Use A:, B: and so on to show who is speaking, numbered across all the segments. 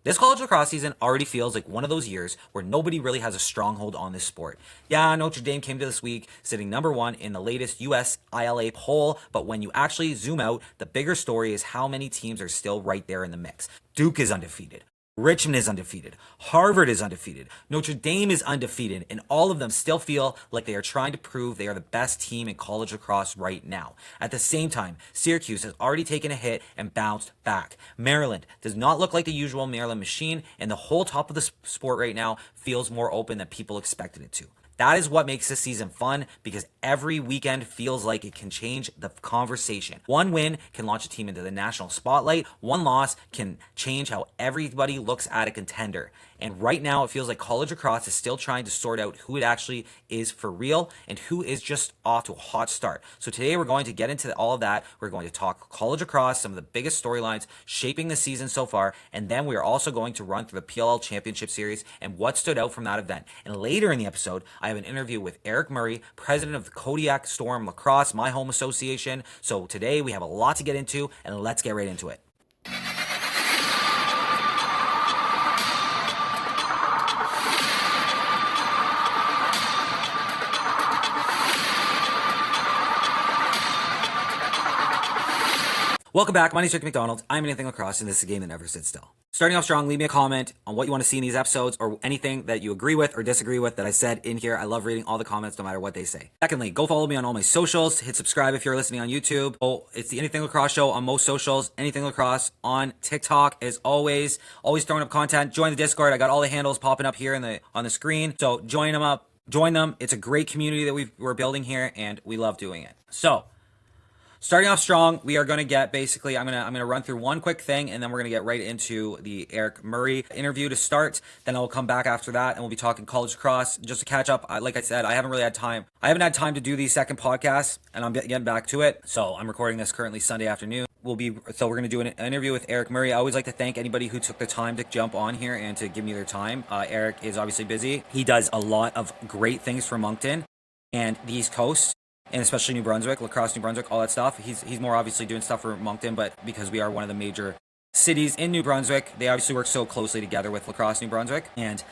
A: This college lacrosse season already feels like one of those years where nobody really has a stronghold on this sport. Yeah, Notre Dame came to this week sitting #1 in the latest US ILA poll, but when you actually zoom out, the bigger story is how many teams are still right there in the mix. Duke is undefeated. Richmond is undefeated. Harvard is undefeated. Notre Dame is undefeated. And all of them still feel like they are trying to prove they are the best team in college lacrosse right now. At the same time, Syracuse has already taken a hit and bounced back. Maryland does not look like the usual Maryland machine, and the whole top of the sport right now feels more open than people expected it to. That is what makes this season fun, because every weekend feels like it can change the conversation. One win can launch a team into the national spotlight. One loss can change how everybody looks at a contender. And right now, it feels like college lacrosse is still trying to sort out who it actually is for real and who is just off to a hot start. So today, we're going to get into all of that. We're going to talk college lacrosse, some of the biggest storylines shaping the season so far, and then we are also going to run through the PLL Championship Series and what stood out from that event. And later in the episode, I have an interview with Eric Murray, president of the Codiac Storm Lacrosse, my home association. So today, we have a lot to get into, and let's get right into it. Welcome back. My name is Rick McDonald. I'm Anything Lacrosse, and this is a game that never sits still. Starting off strong, leave me a comment on what you want to see in these episodes or anything that you agree with or disagree with that I said in here. I love reading all the comments no matter what they say. Secondly, go follow me on all my socials. Hit subscribe if you're listening on YouTube. Oh, it's the Anything Lacrosse Show on most socials. Anything Lacrosse on TikTok as always. Always throwing up content. Join the Discord. I got all the handles popping up here on the screen. So join them up. Join them. It's a great community that we're building here, and we love doing it. So, starting off strong, we are going to get basically, I'm going to run through one quick thing, and then we're going to get right into the Eric Murray interview to start. Then I'll come back after that, and we'll be talking college lacrosse. Just to catch up, like I said, I haven't really had time. I haven't had time to do these second podcasts, and I'm getting back to it. So I'm recording this currently Sunday afternoon. We're going to do an interview with Eric Murray. I always like to thank anybody who took the time to jump on here and to give me their time. Eric is obviously busy. He does a lot of great things for Moncton and the East Coast, and especially New Brunswick, lacrosse, New Brunswick, all that stuff. He's more obviously doing stuff for Moncton, but because we are one of the major cities in New Brunswick, they obviously work so closely together with lacrosse New Brunswick, and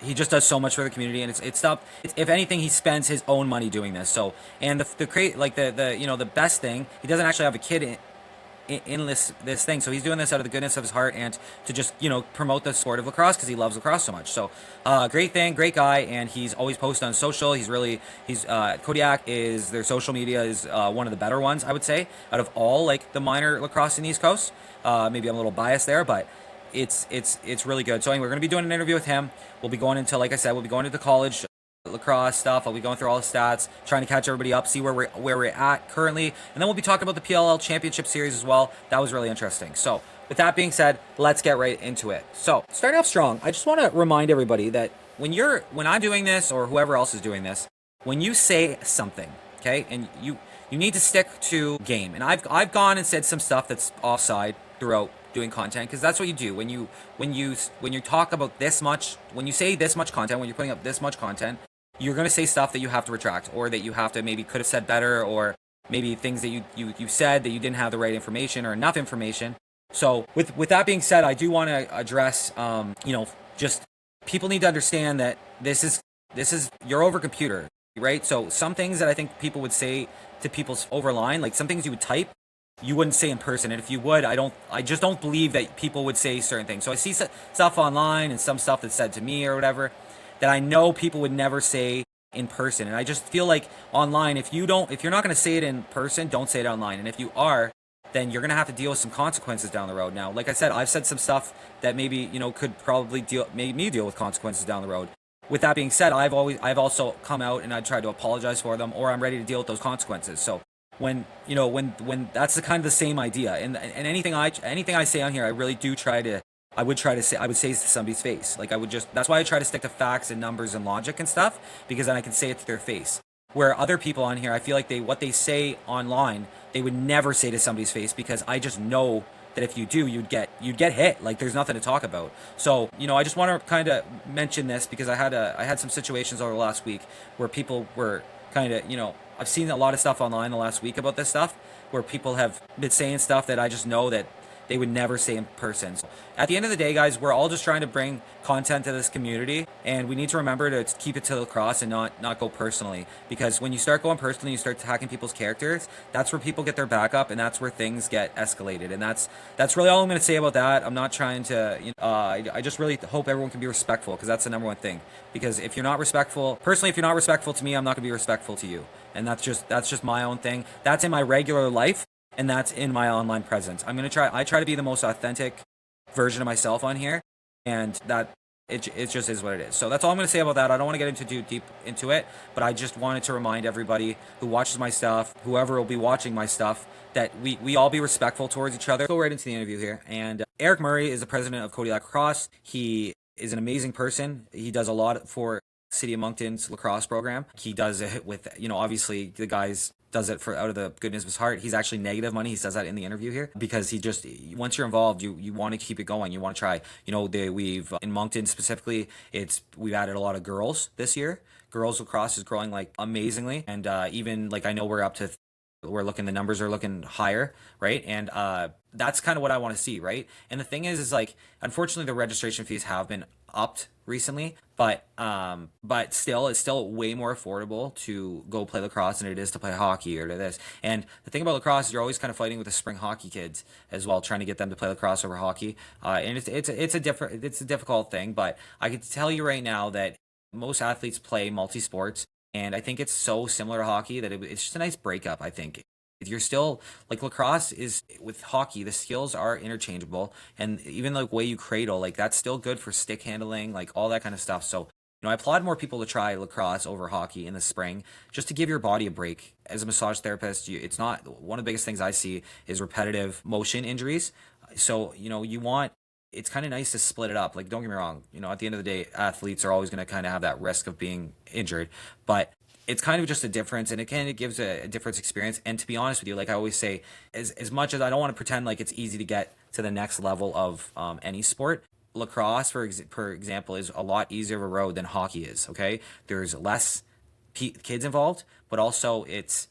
A: he just does so much for the community, and it's stuff. If anything, he spends his own money doing this. So, and the best thing, he doesn't actually have a kid in this thing, so he's doing this out of the goodness of his heart and to just promote the sport of lacrosse because he loves lacrosse so much. So great thing, great guy, and he's always posted on social. He's Kodiak is, their social media is one of the better ones, I would say, out of all like the minor lacrosse in the East Coast. Maybe I'm a little biased there, but it's really good. So anyway, we're going to be doing an interview with him. We'll be going into, like I said, we'll be going into college lacrosse stuff. I'll be going through all the stats, trying to catch everybody up, see where we're at currently, and then we'll be talking about the PLL Championship Series as well. That was really interesting. So with that being said, let's get right into it. So starting off strong, I just want to remind everybody that when I'm doing this, or whoever else is doing this, when you say something, okay, and you need to stick to game. And I've gone and said some stuff that's offside throughout doing content, because that's what you do when you talk about this much, when you say this much content, when you're putting up this much content, you're going to say stuff that you have to retract, or that you have to maybe could have said better, or maybe things that you said that you didn't have the right information or enough information. So with that being said, I do want to address, just people need to understand that this is you're over computer, right? So some things that I think people would say to people's overline, like some things you would type, you wouldn't say in person. And if you would, I just don't believe that people would say certain things. So I see stuff online and some stuff that's said to me or whatever that I know people would never say in person. And I just feel like online, if you're not going to say it in person, don't say it online. And if you are, then you're going to have to deal with some consequences down the road. Now, like I said, I've said some stuff that maybe, could probably make me deal with consequences down the road. With that being said, I've also come out and I tried to apologize for them, or I'm ready to deal with those consequences. So when that's the kind of the same idea, and anything I say on here, I really do I would say to somebody's face. Like that's why I try to stick to facts and numbers and logic and stuff, because then I can say it to their face. Where other people on here, I feel like what they say online, they would never say to somebody's face, because I just know that if you do, you'd get hit. Like there's nothing to talk about. So, I just want to kind of mention this, because I had some situations over the last week where people were kind of, I've seen a lot of stuff online the last week about this stuff, where people have been saying stuff that I just know that they would never say in person. So at the end of the day, guys, we're all just trying to bring content to this community, and we need to remember to keep it to lacrosse and not go personally, because when you start going personally, you start attacking people's characters. That's where people get their back up, and that's where things get escalated. And that's really all I'm going to say about that. I'm not trying to, I just really hope everyone can be respectful, because that's the number one thing. Because if you're not respectful, personally, if you're not respectful to me, I'm not going to be respectful to you. And that's just my own thing. That's in my regular life, and that's in my online presence. I try to be the most authentic version of myself on here, and that it just is what it is. So that's all I'm going to say about that. I don't want to get into too deep into it, but I just wanted to remind everybody who watches my stuff, whoever will be watching my stuff, that we all be respectful towards each other. Go right into the interview here. And Eric Murray is the president of Codiac Lacrosse. He is an amazing person. He does a lot for City of Moncton's lacrosse program. He does it with, obviously the guys does it for out of the goodness of his heart. He's actually negative money. He says that in the interview here, because he just, once you're involved, you want to keep it going. You want to try, we've in Moncton specifically, we've added a lot of girls this year. Girls lacrosse is growing like amazingly. And even like, I know the numbers are looking higher, right? And that's kind of what I want to see, right? And the thing is like, unfortunately, the registration fees have been upped recently, but still, it's still way more affordable to go play lacrosse than it is to play hockey or to this. And the thing about lacrosse is you're always kind of fighting with the spring hockey kids as well, trying to get them to play lacrosse over hockey. And it's a difficult thing, but I can tell you right now that most athletes play multi-sports. And I think it's so similar to hockey that it's just a nice breakup, I think. If you're still, like lacrosse is, with hockey, the skills are interchangeable. And even the way you cradle, like that's still good for stick handling, like all that kind of stuff. So, I applaud more people to try lacrosse over hockey in the spring, just to give your body a break. As a massage therapist, it's not, one of the biggest things I see is repetitive motion injuries. So, it's kind of nice to split it up. Like, don't get me wrong, at the end of the day, athletes are always going to kind of have that risk of being injured, but it's kind of just a difference, and it gives a different experience. And to be honest with you, like I always say, as much as I don't want to pretend like it's easy to get to the next level of any sport, lacrosse, for example, is a lot easier of a road than hockey is, okay? There's less kids involved, but also it's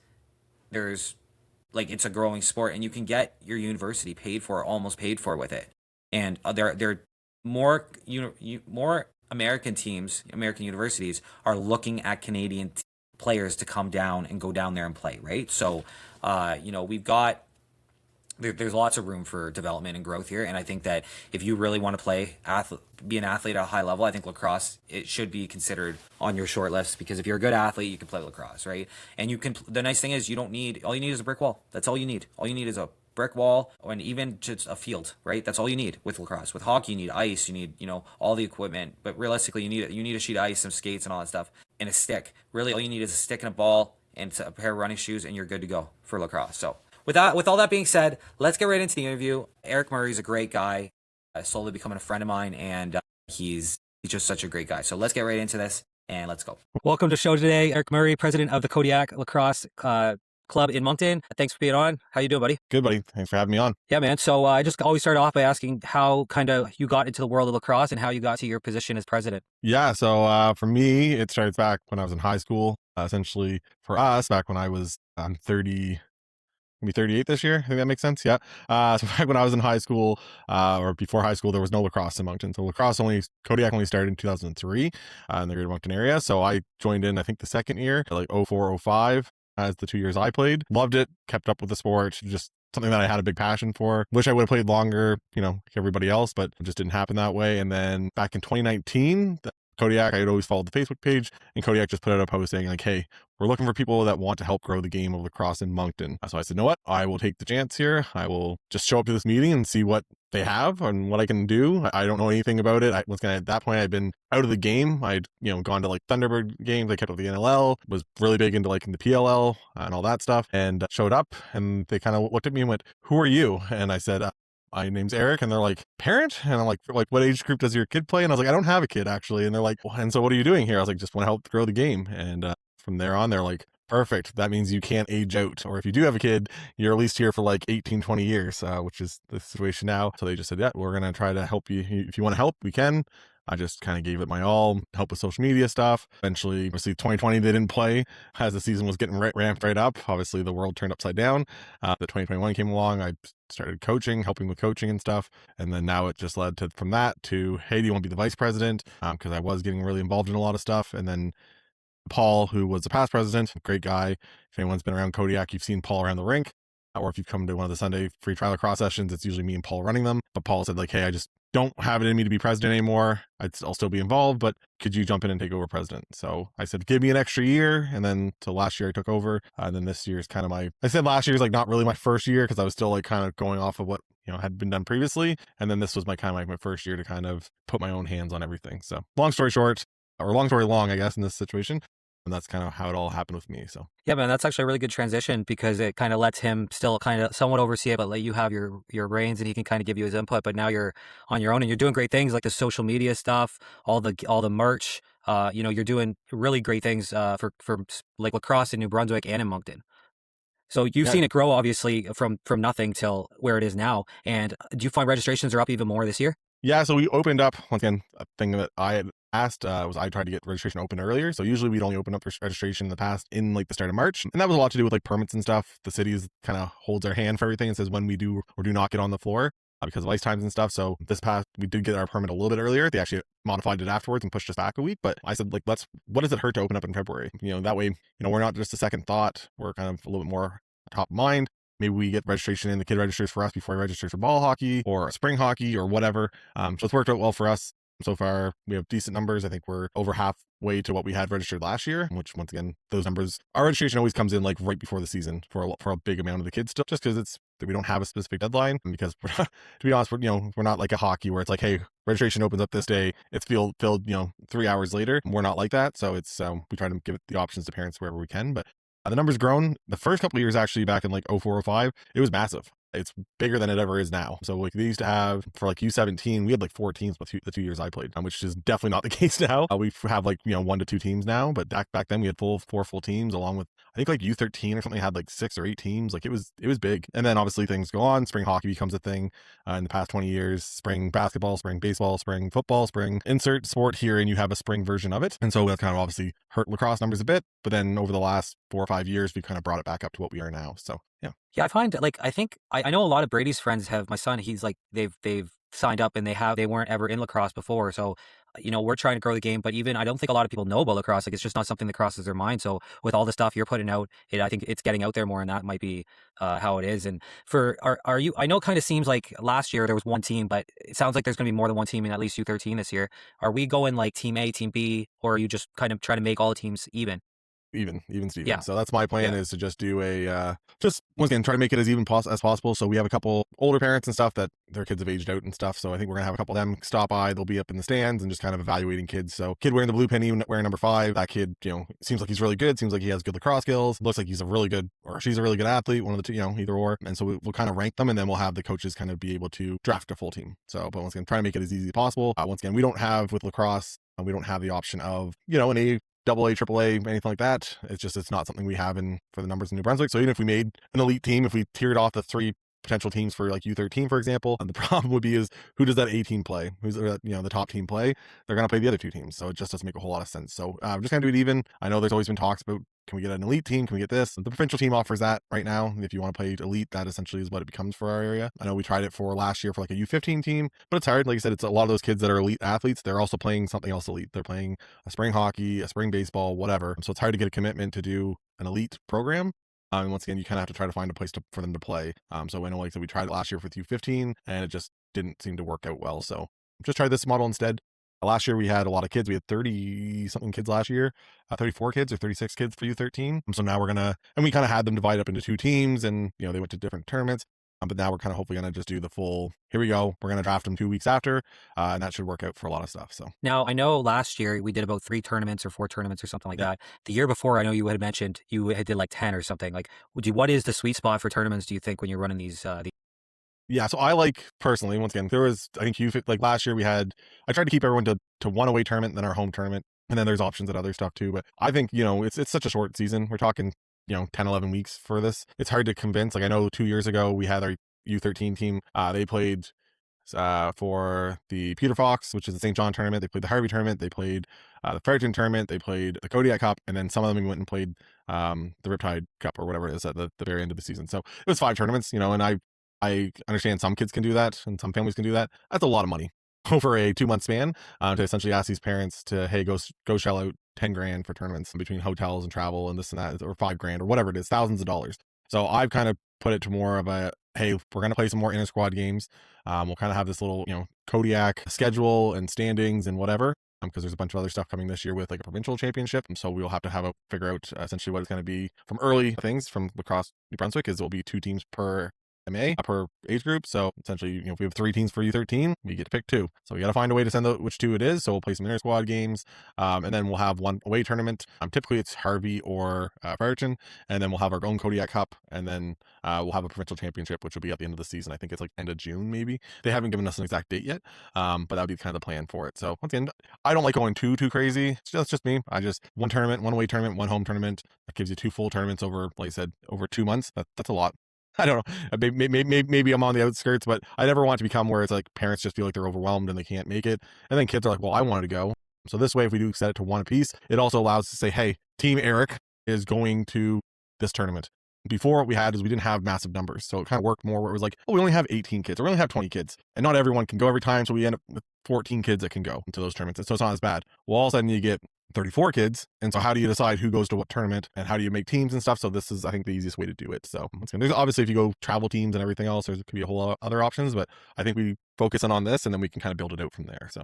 A: a growing sport, and you can get your university almost paid for with it. And there more American teams, American universities are looking at Canadian players to come down and go down there and play, right? So, we've got there's lots of room for development and growth here, and I think that if you really want to be an athlete at a high level, I think lacrosse, it should be considered on your short list, because if you're a good athlete, you can play lacrosse, right? And the nice thing is all you need is a brick wall. That's all you need. All you need is a brick wall, and even just a field, right? That's all you need with lacrosse. With hockey, you need ice, you need, all the equipment, but realistically, you need a sheet of ice, some skates, and all that stuff, and a stick. Really, all you need is a stick and a ball and a pair of running shoes, and you're good to go for lacrosse. So with all that being said, let's get right into the interview. Eric Murray is a great guy, slowly becoming a friend of mine, and he's just such a great guy. So let's get right into this, and let's go. Welcome to the show today, Eric Murray, president of the Codiac Lacrosse Club in Moncton. Thanks for being on. How you doing, buddy?
B: Good, buddy. Thanks for having me on.
A: Yeah, man. So I just always start off by asking how kind of you got into the world of lacrosse and how you got to your position as president.
B: Yeah. So for me, it starts back when I was in high school. Essentially, for us, back when I'm 30. Be 38 this year. I think that makes sense. Yeah. So back when I was in high school, or before high school, there was no lacrosse in Moncton. So Kodiak only started in 2003 in the Greater Moncton area. So I joined in, I think the second year, like 04, 05, as the 2 years I played. Loved it. Kept up with the sport. Just something that I had a big passion for. Wish I would have played longer, like everybody else, but it just didn't happen that way. And then back in 2019, Kodiak, I had always followed the Facebook page, and Kodiak just put out a post saying like, hey, we're looking for people that want to help grow the game of lacrosse in Moncton. So I said, you know what? I will take the chance here. I will just show up to this meeting and see what they have and what I can do. I don't know anything about it. At that point, I'd been out of the game. I'd, gone to like Thunderbird games. I kept up with the NLL, was really big into in the PLL and all that stuff, and showed up, and they kind of looked at me and went, who are you? And I said, my name's Eric. And they're like, parent? And I'm like, what age group does your kid play? And I was like, I don't have a kid actually. And they're like, well, and so what are you doing here? I was like, just want to help grow the game. And from there on, they're like, perfect. That means you can't age out. Or if you do have a kid, you're at least here for like 18, 20 years, which is the situation now. So they just said, yeah, we're going to try to help you. If you want to help, we can. I just kind of gave it my all, help with social media stuff. Eventually, obviously 2020 they didn't play as the season was getting ramped right up. Obviously the world turned upside down. The 2021 came along. I started coaching, helping with coaching and stuff. And then now it just led to from that to, hey, do you want to be the vice president? Because I was getting really involved in a lot of stuff. And then Paul, who was the past president, great guy. If anyone's been around Kodiak, you've seen Paul around the rink. Or if you've come to one of the Sunday free trial lacrosse sessions, it's usually me and Paul running them. But Paul said, like, hey, I just don't have it in me to be president anymore. I'll still be involved, but could you jump in and take over president? So I said, give me an extra year. And then to last year I took over. And then this year is kind of I said last year is like not really my first year because I was still like kind of going off of what, had been done previously. And then this was my kind of like my first year to kind of put my own hands on everything. So long story short, or long story long, I guess, in this situation. And that's kind of how it all happened with me. So
A: yeah, man, that's actually a really good transition because it kind of lets him still kind of somewhat oversee it, but let you have your reins and he can kind of give you his input. But now you're on your own and you're doing great things like the social media stuff, all the merch. You're doing really great things for like lacrosse in New Brunswick and in Moncton. So you've seen it grow obviously from nothing till where it is now. And do you find registrations are up even more this year?
B: yeah, so we opened up once again. A thing that I had asked was I tried to get registration open earlier. So usually we'd only open up registration in the past in like the start of March, and that was a lot to do with like permits and stuff. The cities kind of holds our hand for everything and says when we do or do not get on the floor because of ice times and stuff. So this past we did get our permit a little bit earlier. They actually modified it afterwards and pushed us back a week. But I said like what does it hurt to open up in February? That way we're not just a second thought. We're kind of a little bit more top of mind. Maybe we get registration in, the kid registers for us before he registers for ball hockey or spring hockey or whatever. So it's worked out well for us so far. We have decent numbers. I think we're over halfway to what we had registered last year, which once again, those numbers, our registration always comes in like right before the season for a big amount of the kids still, just because we don't have a specific deadline. And because to be honest, we're not like a hockey where it's like, hey, registration opens up this day, it's filled 3 hours later. We're not like that. So it's we try to give the options to parents wherever we can. But the number's grown. The first couple of years, actually, back in like 04, 05, it was massive. It's bigger than it ever is now. So like they used to have for like U17, we had like 4 teams the 2 years I played, which is definitely not the case now. We have like 1 to 2 teams now, but back then we had 4 full teams along with I think like U13 or something had like 6 or 8 teams. Like it was big. And then obviously things go on. Spring hockey becomes a thing in the past 20 years. Spring basketball, spring baseball, spring football, spring insert sport here, and you have a spring version of it. And so that's kind of obviously hurt lacrosse numbers a bit. But then over the last 4 or 5 years, we've kind of brought it back up to what we are now. So yeah.
A: Yeah, I find like I think I know a lot of Brady's friends have my son. He's like they've signed up and they weren't ever in lacrosse before. So we're trying to grow the game, but even I don't think a lot of people know about lacrosse. Like it's just not something that crosses their mind. So with all the stuff you're putting out, I think it's getting out there more, and that might be how it is. And are you? I know it kind of seems like last year there was 1 team, but it sounds like there's going to be more than 1 team in at least U13 this year. Are we going like team A, team B, or are you just kind of trying to make all the teams even?
B: Even Steven.
A: Yeah.
B: So that's my plan is to just do just once again try to make it as even as possible. So we have a couple older parents and stuff that their kids have aged out and stuff. So I think we're gonna have a couple of them stop by. They'll be up in the stands and just kind of evaluating kids. So kid wearing the blue penny, wearing number 5. That kid, seems like he's really good. Seems like he has good lacrosse skills. Looks like he's a really good or she's a really good athlete. One of the two, either or. And so we'll kind of rank them, and then we'll have the coaches kind of be able to draft a full team. So, but once again, try to make it as easy as possible. Once again, we don't have with lacrosse. We don't have the option of an AA, AAA, anything like that. It's not something we have for the numbers in New Brunswick. So even if we made an elite team, if we tiered off the 3 potential teams for like U13, for example, and the problem would be is who does that A team play? Who's the top team play? They're going to play the other 2 teams. So it just doesn't make a whole lot of sense. So I'm just going to do it even. I know there's always been talks about, can we get an elite team? Can we get this? The provincial team offers that right now. If you want to play elite, that essentially is what it becomes for our area. I know we tried it for last year for like a U15 team, but it's hard. Like I said, it's a lot of those kids that are elite athletes. They're also playing something else elite. They're playing a spring hockey, a spring baseball, whatever. So it's hard to get a commitment to do an elite program. And once again, you kind of have to try to find a place for them to play. So I know, like I said, we tried it last year with U15, and it just didn't seem to work out well. So just try this model instead. Last year we had a lot of kids. We had 30 something kids last year, 34 kids or 36 kids for U13. So now and we kind of had them divided up into 2 teams, and they went to different tournaments. But now we're kind of hopefully going to just do the full, here we go. We're going to draft them 2 weeks after, and that should work out for a lot of stuff. So
A: now I know last year we did about 3 tournaments or 4 tournaments or something like that. The year before, I know you had mentioned you had did like 10 or something. Like, what is the sweet spot for tournaments, do you think, when you're running these?
B: Yeah, so I like personally, once again, there was, I think like last year I tried to keep everyone to 1 away tournament, then our home tournament. And then there's options at other stuff too. But I think, it's such a short season. We're talking, 10, 11 weeks for this. It's hard to convince. Like I know 2 years ago we had our U13 team. They played for the Peter Fox, which is the St. John tournament. They played the Harvey tournament. They played the Fredericton tournament. They played the Kodiak Cup, and then some of them went and played the Riptide Cup or whatever it is at the very end of the season. So it was 5 tournaments, and I understand some kids can do that and some families can do that. That's a lot of money over a 2-month span to essentially ask these parents to, hey, go shell out 10 grand for tournaments between hotels and travel and this and that, or 5 grand or whatever it is, thousands of dollars. So I've kind of put it to more of a, hey, we're going to play some more inter squad games. We'll kind of have this little, Kodiak schedule and standings and whatever. Because there's a bunch of other stuff coming this year with like a provincial championship. And so we'll have to figure out essentially what it's going to be from early things from lacrosse New Brunswick is it'll be 2 teams per MA per age group. So essentially, if we have 3 teams for U13, we get to pick 2. So we got to find a way to send out which 2 it is. So we'll play some inter squad games, and then we'll have one away tournament. Typically it's Harvey or Fredericton, and then we'll have our own Kodiak Cup, and then we'll have a provincial championship, which will be at the end of the season. I think it's like end of June, maybe. They haven't given us an exact date yet, but that would be kind of the plan for it. So once again, I don't like going too crazy. That's just me. I just one tournament, one away tournament, one home tournament. That gives you 2 full tournaments over, like I said, over 2 months. That's a lot. I don't know. Maybe I'm on the outskirts, but I never want it to become where it's like parents just feel like they're overwhelmed and they can't make it. And then kids are like, well, I wanted to go. So this way, if we do set it to 1 apiece, it also allows us to say, hey, Team Eric is going to this tournament. Before what we had is we didn't have massive numbers. So it kind of worked more where it was like, oh, we only have 18 kids or we only have 20 kids. And not everyone can go every time. So we end up with 14 kids that can go into those tournaments. And so it's not as bad. Well, all of a sudden you get 34 kids. And so how do you decide who goes to what tournament and how do you make teams and stuff? So this is, I think, the easiest way to do it. So there's obviously, if you go travel teams and everything else, there could be a whole lot of other options, but I think we focus on this and then we can kind of build it out from there. So.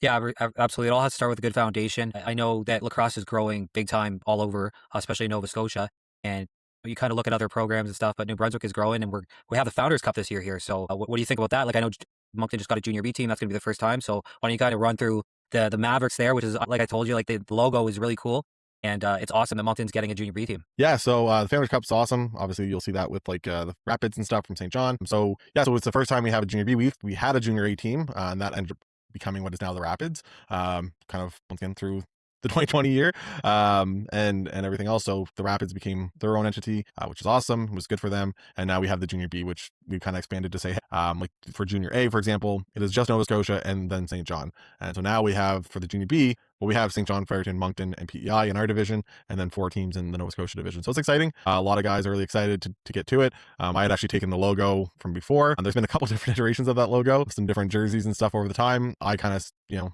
C: Yeah, absolutely. It all has to start with a good foundation. I know that lacrosse is growing big time all over, especially in Nova Scotia. And you kind of look at other programs and stuff, but New Brunswick is growing, and we have the Founders Cup this year here. So what do you think about that? Like, I know Moncton just got a junior B team. That's going to be the first time. So why don't you kind of run through the Mavericks there, which is, like I told you, like the logo is really cool. And it's awesome that Moncton's getting a junior B team.
B: Yeah, so the Founders Cup's awesome. Obviously, you'll see that with like the Rapids and stuff from St. John. So it's the first time we have a junior B. We had a junior A team, and that ended up becoming what is now the Rapids, kind of once again through the 2020 year, and everything else. So the Rapids became their own entity, which is awesome. It was good for them. And now we have the Junior B, which we've kind of expanded to say, like for Junior A, for example, it is just Nova Scotia and then St. John. And so now we have for the Junior B, we have St. John, Fredericton, Moncton, and PEI in our division, and then 4 teams in the Nova Scotia division. So it's exciting. A lot of guys are really excited to get to it. I had actually taken the logo from before, and there's been a couple different iterations of that logo, some different jerseys and stuff over the time. I kind of,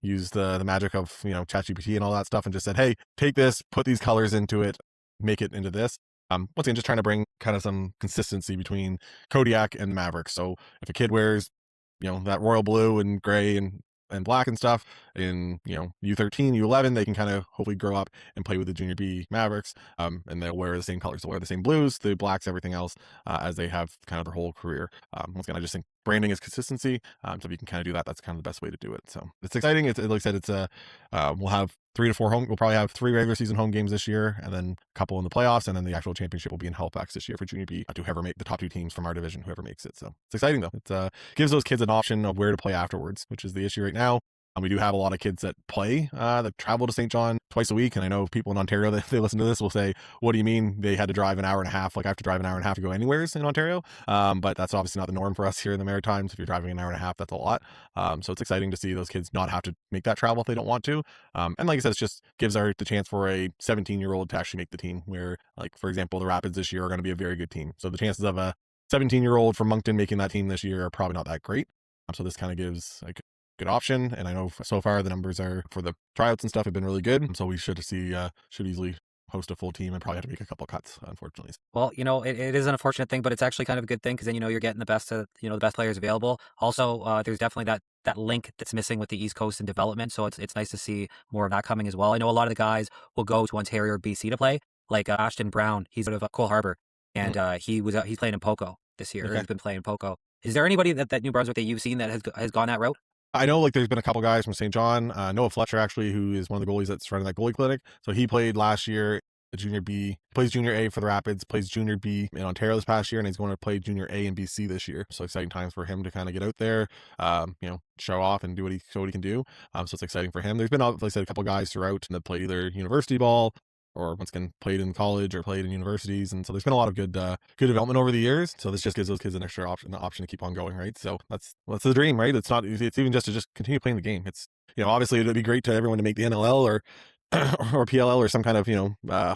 B: used the magic of, ChatGPT and all that stuff and just said, hey, take this, put these colors into it, make it into this. Once again, just trying to bring kind of some consistency between Kodiak and Mavericks. So if a kid wears, that royal blue and gray and black and stuff in, U13, U11, they can kind of hopefully grow up and play with the Junior B Mavericks. And they'll wear the same colors. They'll wear the same blues, the blacks, everything else, as they have kind of their whole career. Once again, I just think branding is consistency. So if you can kind of do that, that's kind of the best way to do it. So it's exciting. It's, like I said, it's we'll have 3 to 4 we'll probably have 3 regular season home games this year, and then a couple in the playoffs, and then the actual championship will be in Halifax this year for Junior B, to whoever make the top 2 teams from our division, whoever makes it. So it's exciting though. It gives those kids an option of where to play afterwards, which is the issue right now. We do have a lot of kids that play, that travel to St. John twice a week. And I know people in Ontario that they listen to this will say, what do you mean they had to drive an hour and a half? Like I have to drive an hour and a half to go anywheres in Ontario. But that's obviously not the norm for us here in the Maritimes. If you're driving an hour and a half, that's a lot. So it's exciting to see those kids not have to make that travel if they don't want to. And like I said, it just gives the chance for a 17-year-old to actually make the team where, like, for example, the Rapids this year are going to be a very good team. So the chances of a 17-year-old from Moncton making that team this year are probably not that great. So this kind of gives like good option. And I know so far the numbers are for the tryouts and stuff have been really good. So we should easily host a full team and probably have to make a couple cuts, unfortunately.
C: Well, it is an unfortunate thing, but it's actually kind of a good thing because then, you're getting the best of, the best players available. Also, there's definitely that link that's missing with the East Coast and development. So it's nice to see more of that coming as well. I know a lot of the guys will go to Ontario or BC to play, like Ashton Brown. He's out of Cole Harbour, and he's playing in Poco this year. Okay. He's been playing in Poco. Is there anybody that New Brunswick that you've seen that has gone that route?
B: I know like there's been a couple guys from St. John, Noah Fletcher actually, who is one of the goalies that's running that goalie clinic. So he played last year at Junior B, plays Junior A for the Rapids, plays Junior B in Ontario this past year, and he's going to play Junior A in BC this year. So exciting times for him to kind of get out there, show off and do what he can do. So it's exciting for him. There's been, like I said, a couple guys throughout that played either university ball or once again played in college or played in universities. And so there's been a lot of good development over the years. So this just gives those kids an extra option, the option to keep on going, right? So that's the dream, right? It's even just to just continue playing the game. It's, obviously it'd be great to everyone to make the NLL or or PLL or some kind of,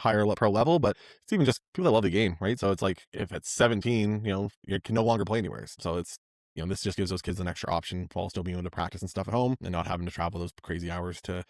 B: higher pro level, but it's even just people that love the game, right? So it's like, if it's 17, you can no longer play anywhere. So it's, this just gives those kids an extra option while still being able to practice and stuff at home and not having to travel those crazy hours to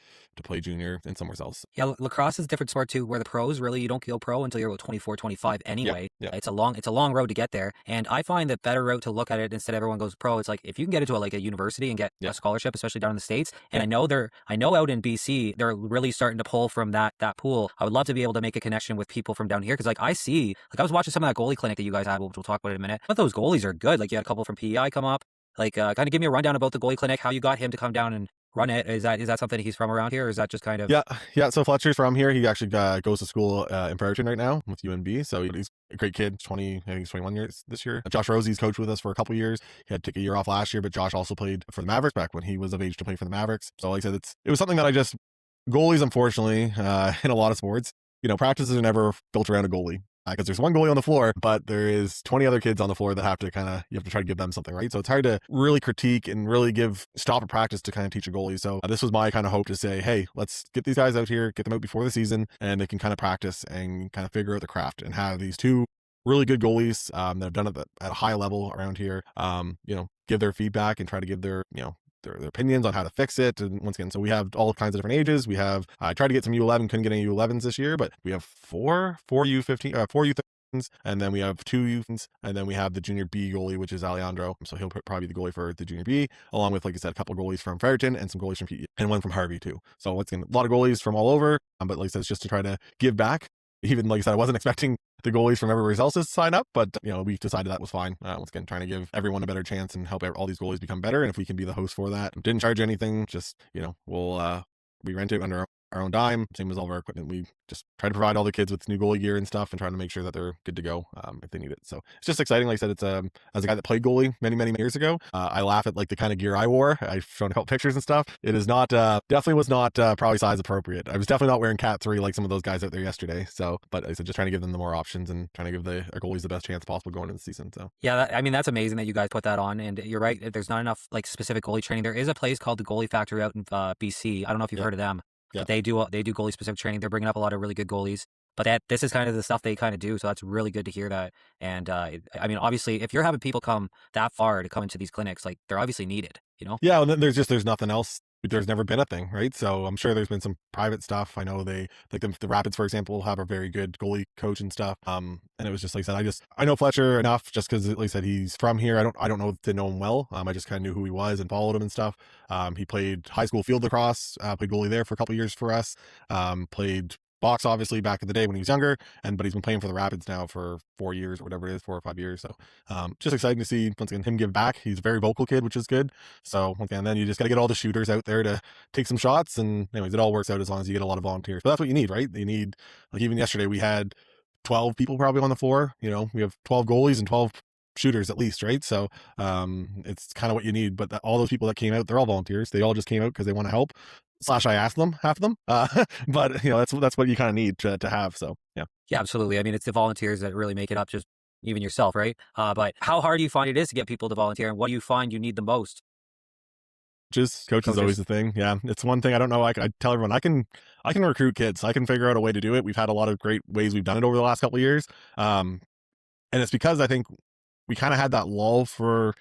B: play junior and somewhere else.
C: Yeah, lacrosse is a different sport too, where the pros really, you don't go pro until you're about 24, 25 anyway.
B: Yeah.
C: It's a long road to get there. And I find the better route to look at it, instead of everyone goes pro, it's like if you can get into a university and get a scholarship, especially down in the States. And I know out in BC, they're really starting to pull from that pool. I would love to be able to make a connection with people from down here. Cause like I was watching some of that goalie clinic that you guys had, which we'll talk about in a minute. But those goalies are good. Like you had a couple from PEI come up. Like, kind of give me a rundown about the goalie clinic, how you got him to come down and run it. Is that something he's from around here, or is that just kind of?
B: Yeah. So Fletcher's from here. He actually goes to school in Fredericton right now with UNB. So he's a great kid. I think he's 21 years this year. Josh Rosie's coached with us for a couple years. He had to take a year off last year, but Josh also played for the Mavericks back when he was of age to play for the Mavericks. So like I said, it was something that goalies, unfortunately, in a lot of sports, practices are never built around a goalie. Because there's one goalie on the floor, but there is 20 other kids on the floor that you have to try to give them something, right? So it's hard to really critique and really stop a practice to kind of teach a goalie. So this was my kind of hope to say, hey, let's get these guys out here, get them out before the season, and they can kind of practice and kind of figure out the craft and have these two really good goalies that have done it at a high level around here, give their feedback and try to give their opinions on how to fix it. And once again, so we have all kinds of different ages. We have, I tried to get some U11, couldn't get any U11s this year, but we have four U15, four U13s, and then we have two U15s, and then we have the junior B goalie, which is Alejandro. So he'll probably be the goalie for the junior B, along with, like I said, a couple of goalies from Fredericton and some goalies from PE, and one from Harvey too. So once again, a lot of goalies from all over, but like I said, it's just to try to give back. Even like I said, I wasn't expecting the goalies from everywhere else to sign up, but we decided that was fine. Once again, trying to give everyone a better chance and help all these goalies become better. And if we can be the host for that, didn't charge anything. Just we rent it under our own dime, same as all of our equipment. We just try to provide all the kids with new goalie gear and stuff, and trying to make sure that they're good to go if they need it. So it's just exciting. Like I said, it's as a guy that played goalie many years ago, I laugh at like the kind of gear I wore. I've shown a couple pictures and stuff. It is not definitely was not probably size appropriate. I was definitely not wearing Cat 3 like some of those guys out there yesterday. So, but like I said, just trying to give them the more options and trying to give our goalies the best chance possible going into the season. So
C: yeah, that's amazing that you guys put that on. And you're right, there's not enough like specific goalie training. There is a place called the Goalie Factory out in BC. I don't know if you've heard of them.
B: Yeah.
C: But they do goalie specific training. They're bringing up a lot of really good goalies. But this is kind of the stuff they kind of do. So that's really good to hear that. And I mean, obviously, if you're having people come that far to come into these clinics, like they're obviously needed,
B: Yeah, and then there's nothing else. There's never been a thing, right? So I'm sure there's been some private stuff. I know they like the Rapids, for example, have a very good goalie coach and stuff. And it was just like I said, I know Fletcher enough just because, like I said, he's from here. I don't know him well. I just kind of knew who he was and followed him and stuff. He played high school field lacrosse, played goalie there for a couple of years for us. Played box obviously back in the day when he was younger, but he's been playing for the Rapids now for 4 years or whatever it is, 4 or 5 years. So just exciting to see once again him give back. He's a very vocal kid, which is good. So again, then you just got to get all the shooters out there to take some shots, and anyways, it all works out as long as you get a lot of volunteers. But that's what you need, right? You need, like even yesterday we had 12 people probably on the floor. We have 12 goalies and 12 shooters at least, right? So it's kind of what you need. But all those people that came out, they're all volunteers. They all just came out because they want to help. / I asked them, half of them, but that's what you kind of need to have. So yeah,
C: absolutely. I mean, it's the volunteers that really make it up, just even yourself, right? But how hard do you find it is to get people to volunteer, and what do you find you need the most?
B: Coach is always the thing. Yeah, it's one thing I don't know. I tell everyone I can recruit kids. I can figure out a way to do it. We've had a lot of great ways we've done it over the last couple of years, and it's because I think we kind of had that lull for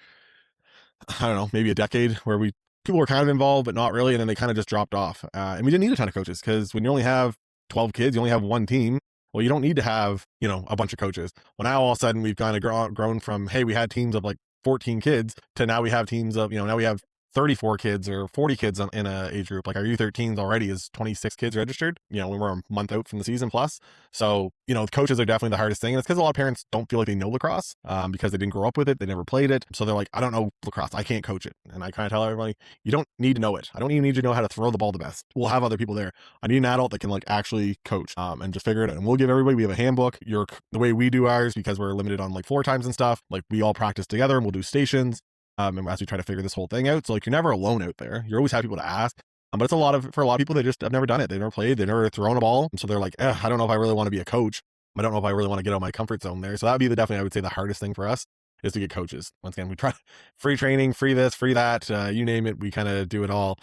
B: I don't know, maybe a decade where people were kind of involved, but not really. And then they kind of just dropped off. And we didn't need a ton of coaches because when you only have 12 kids, you only have one team. Well, you don't need to have, a bunch of coaches. Well, now all of a sudden we've kind of grown from, hey, we had teams of like 14 kids to now we have teams of, now we have 34 kids or 40 kids in a age group. Like our U13s already is 26 kids registered, when we're a month out from the season plus. So, coaches are definitely the hardest thing. And it's because a lot of parents don't feel like they know lacrosse because they didn't grow up with it. They never played it. So they're like, I don't know lacrosse. I can't coach it. And I kind of tell everybody, you don't need to know it. I don't even need to know how to throw the ball the best. We'll have other people there. I need an adult that can like actually coach and just figure it out. And we'll give everybody, we have a handbook. The way we do ours, because we're limited on like floor times and stuff, like we all practice together and we'll do stations. And as we try to figure this whole thing out. So like you're never alone out there. You always have people to ask. But it's for a lot of people, they just have never done it. They've never played. They've never thrown a ball. So they're like, I don't know if I really want to be a coach. I don't know if I really want to get out of my comfort zone there. So that would be definitely, I would say, the hardest thing for us is to get coaches. Once again, we try free training, free this, free that, you name it. We kind of do it all.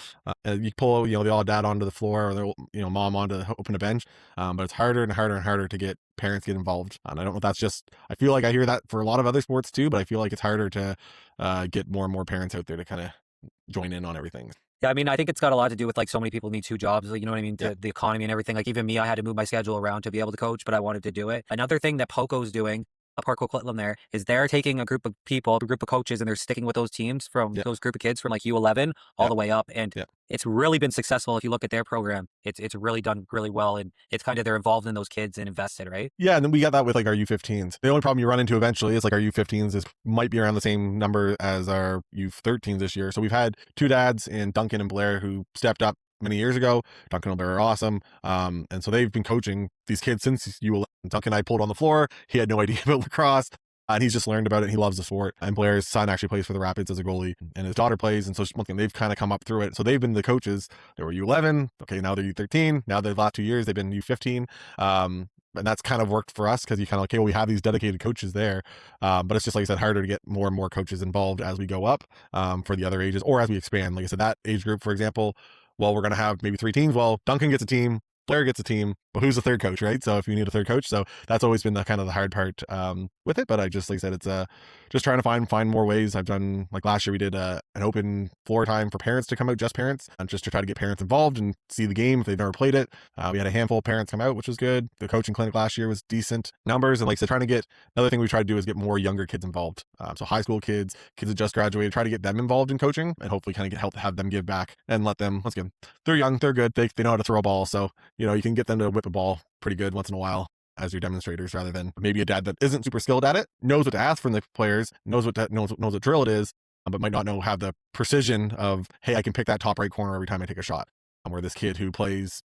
B: You pull, the odd dad onto the floor or the, mom onto open a bench. But it's harder and harder and harder to get parents get involved. And I don't know if that's just, I feel like I hear that for a lot of other sports too, but I feel like it's harder to get more and more parents out there to kind of join in on everything.
C: Yeah, I mean, I think it's got a lot to do with like so many people need 2 jobs, like, you know what I mean?
B: Yeah.
C: The economy and everything. Like even me, I had to move my schedule around to be able to coach, but I wanted to do it. Another thing that Poco's doing, Parco Clitlam there, is they're taking a group of people, a group of coaches, and they're sticking with those teams from those group of kids from like U11 all the way up. And it's really been successful. If you look at their program, it's really done really well. And it's kind of, they're involved in those kids and invested, right?
B: Yeah, and then we got that with like our U15s. The only problem you run into eventually is like our U15s might be around the same number as our U13s this year. So we've had 2 dads in Duncan and Blair who stepped up many years ago. Duncan and Blair are awesome. And so they've been coaching these kids since U11. Duncan and I pulled on the floor. He had no idea about lacrosse. And he's just learned about it. He loves the sport. And Blair's son actually plays for the Rapids as a goalie, and his daughter plays. And so they've kind of come up through it. So they've been the coaches. They were U11. Okay, now they're U13. Now the last 2 years they've been U15. And that's kind of worked for us because you kind of we have these dedicated coaches there. But it's just, like I said, harder to get more and more coaches involved as we go up for the other ages or as we expand. Like I said, that age group, for example, we're going to have maybe 3 teams. Well, Duncan gets a team, Blair gets a team, but who's the third coach, right? So if you need a third coach, so that's always been the kind of the hard part with it. But I just, like I said, it's just trying to find more ways. I've done, like last year we did an open floor time for parents to come out, just parents, and just to try to get parents involved and see the game if they've never played it. We had a handful of parents come out, which was good. The coaching clinic last year was decent numbers. And like I said, trying to get, another thing we try to do is get more younger kids involved. So high school kids that just graduated, try to get them involved in coaching and hopefully kind of help have them give back and let them, once again, they're young, they're good, they know how to throw a ball. So, you can get them to whip a ball pretty good once in a while as your demonstrators, rather than maybe a dad that isn't super skilled at it, knows what to ask from the players, knows what drill it is, but might not have the precision of, hey, I can pick that top right corner every time I take a shot. Where this kid who plays,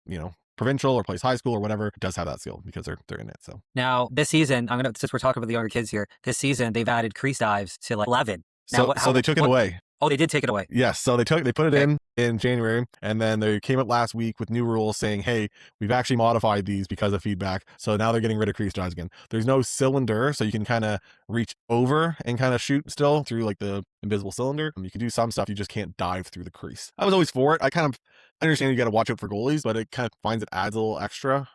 B: provincial or plays high school or whatever does have that skill because they're in it. So
C: now this season, since we're talking about the younger kids here, this season they've added crease dives to like 11.
B: Now, so they took it away.
C: Oh, they did take it away.
B: Yes. So they put it in January, and then they came up last week with new rules saying, hey, we've actually modified these because of feedback. So now they're getting rid of crease dives again. There's no cylinder, so you can kind of reach over and kind of shoot still through like the invisible cylinder. You can do some stuff, you just can't dive through the crease. I was always for it. I kind of understand you got to watch out for goalies, but it kind of finds it adds a little extra.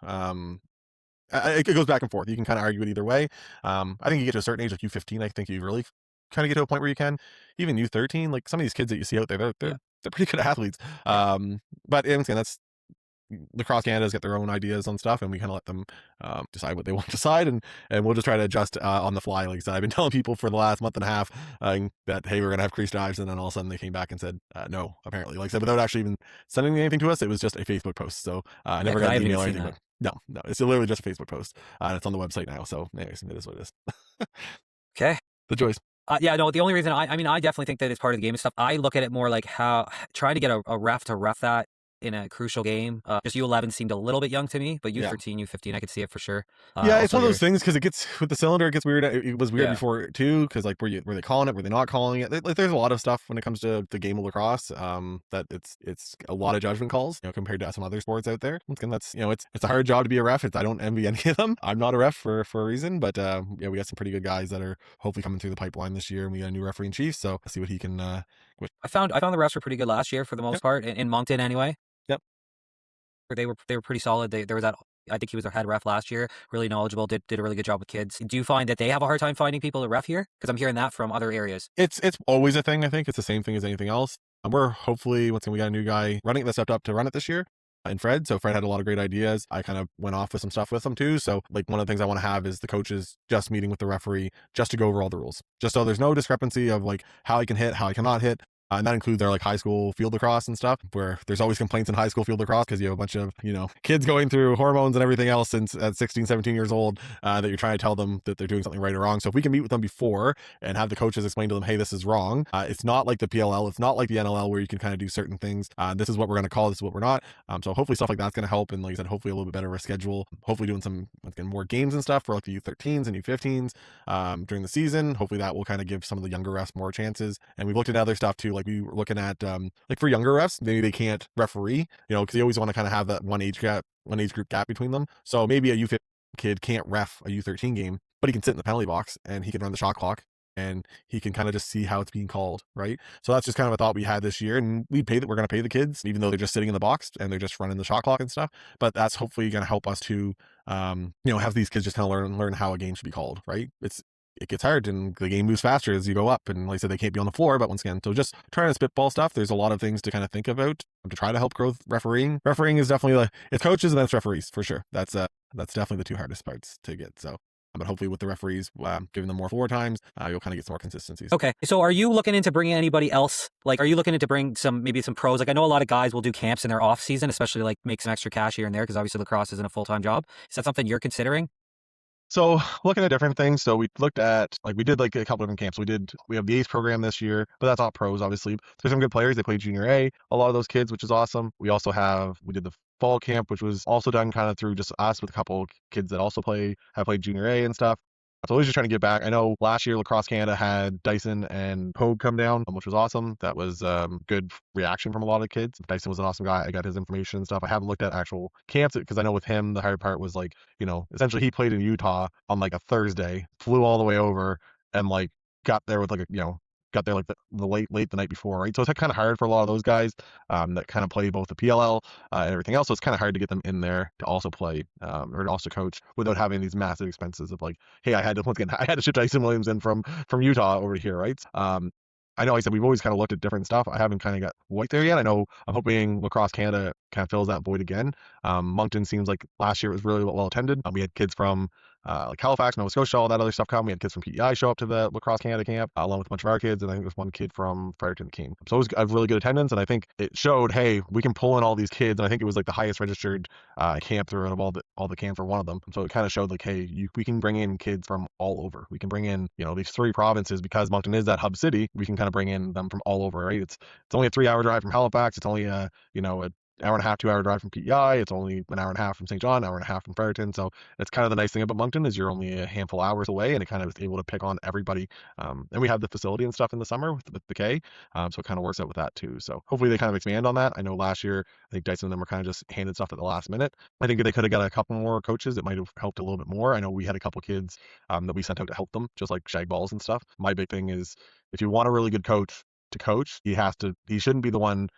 B: It goes back and forth. You can kind of argue it either way. I think you get to a certain age, like U15, I think you really kind of get to a point where you can. Even U13, like some of these kids that you see out there, they're pretty good athletes. But again, that's Lacrosse Canada's got their own ideas on stuff, and we kind of let them decide what they want to decide, and we'll just try to adjust on the fly. Like I said, I've been telling people for the last month and a half that, hey, we're gonna have crease dives, and then all of a sudden they came back and said no, apparently. Like I said, without actually even sending anything to us, it was just a Facebook post. So I never got an email or anything. No, it's literally just a Facebook post, and it's on the website now. So anyways, it is what it is.
C: Okay.
B: The joys.
C: The only reason I definitely think that it's part of the game and stuff. I look at it more like how trying to get a ref to ref that in a crucial game. Just U11 seemed a little bit young to me, but U13, U15, I could see it for sure.
B: It's one of those things because it gets with the cylinder, it gets weird. It was weird before too, because like were they calling it? Were they not calling it? Like there's a lot of stuff when it comes to the game of lacrosse. That it's a lot of judgment calls, compared to some other sports out there. Once again, that's it's a hard job to be a ref. I don't envy any of them. I'm not a ref for a reason, but we got some pretty good guys that are hopefully coming through the pipeline this year, and we got a new referee in chief, so let's see what he can. I
C: found the refs were pretty good last year for the most part in Moncton anyway.
B: Yep.
C: They were pretty solid. There was that. I think he was their head ref last year. Really knowledgeable. Did a really good job with kids. Do you find that they have a hard time finding people to ref here? Because I'm hearing that from other areas.
B: It's always a thing. I think it's the same thing as anything else. We're hopefully we got a new guy running that stepped up to run it this year. And Fred. So Fred had a lot of great ideas. I kind of went off with some stuff with him too. So like one of the things I want to have is the coaches just meeting with the referee just to go over all the rules. Just so there's no discrepancy of like how I can hit, how I cannot hit. And that includes our like high school field lacrosse and stuff, where there's always complaints in high school field lacrosse because you have a bunch of, kids going through hormones and everything else since at 16, 17 years old, that you're trying to tell them that they're doing something right or wrong. So if we can meet with them before and have the coaches explain to them, hey, this is wrong. It's not like the PLL. It's not like the NLL where you can kind of do certain things. This is what we're going to call, this is what we're not. So hopefully stuff like that's going to help. And like I said, hopefully a little bit better of a schedule, hopefully doing some more games and stuff for like the U13s and U15s during the season. Hopefully that will kind of give some of the younger refs more chances. And we've looked at other stuff too, like like we were looking at like for younger refs, maybe they can't referee, because they always want to kind of have that one age group gap between them. So maybe a U15 kid can't ref a U13 game, but he can sit in the penalty box and he can run the shot clock and he can kind of just see how it's being called, right? So that's just kind of a thought we had this year, and we're going to pay the kids, even though they're just sitting in the box and they're just running the shot clock and stuff. But that's hopefully going to help us to, have these kids just kind of learn how a game should be called, right? It gets hard and the game moves faster as you go up. And like I said, they can't be on the floor, but once again, so just trying to spitball stuff. There's a lot of things to kind of think about to try to help grow refereeing. Refereeing is definitely it's coaches and then it's referees for sure. That's definitely the two hardest parts to get. So, but hopefully with the referees, giving them more floor times, you'll kind of get some more consistencies.
C: Okay. So are you looking into bringing anybody else? Like, are you looking into bring maybe some pros? Like, I know a lot of guys will do camps in their off season, especially like make some extra cash here and there, because obviously lacrosse isn't a full-time job. Is that something you're considering?
B: So looking at different things. So we looked at, we did like a couple different camps. We have the ACE program this year, but that's not pros, obviously. There's some good players. They play junior A, a lot of those kids, which is awesome. We did the fall camp, which was also done kind of through just us with a couple kids that also have played junior A and stuff. So always just trying to get back. I know last year Lacrosse Canada had Dyson and Pogue come down, which was awesome. That was good reaction from a lot of kids. Dyson was an awesome guy. I got his information and stuff. I haven't looked at actual camps because I know with him the hard part was like, essentially he played in Utah on like a Thursday, flew all the way over and like got there with got there like the late the night before, right? So it's kind of hard for a lot of those guys that kind of play both the PLL and everything else. So it's kind of hard to get them in there to also play or to also coach without having these massive expenses of like, hey, I had to ship Dyson Williams in from Utah over here, right? I know, like I said, we've always kind of looked at different stuff. I haven't kind of got quite there yet. I'm hoping Lacrosse Canada kind of fills that void again. Moncton seems like last year it was really well attended. We had kids from like Halifax, Nova Scotia, all that other stuff come. We had kids from PEI show up to the Lacrosse Canada camp, along with a bunch of our kids, and I think there's one kid from Fredericton that came. So it was a really good attendance, and I think it showed, hey, we can pull in all these kids, and I think it was like the highest registered camp through of all the camps for one of them. So it kind of showed like, hey, we can bring in kids from all over. We can bring in, these three provinces because Moncton is that hub city. We can kind of bring in them from all over, right? It's only a 3-hour drive from Halifax. It's only a hour and a half, 2-hour drive from PEI. It's only an hour and a half from St. John, hour and a half from Fredericton. So it's kind of the nice thing about Moncton is you're only a handful of hours away, and it kind of is able to pick on everybody. And we have the facility and stuff in the summer with the K, so it kind of works out with that too. So hopefully they kind of expand on that. I know last year I think Dyson and them were kind of just handed stuff at the last minute. I think if they could have got a couple more coaches, it might have helped a little bit more. I know we had a couple kids that we sent out to help them, just like shag balls and stuff. My big thing is if you want a really good coach to coach, he shouldn't be the one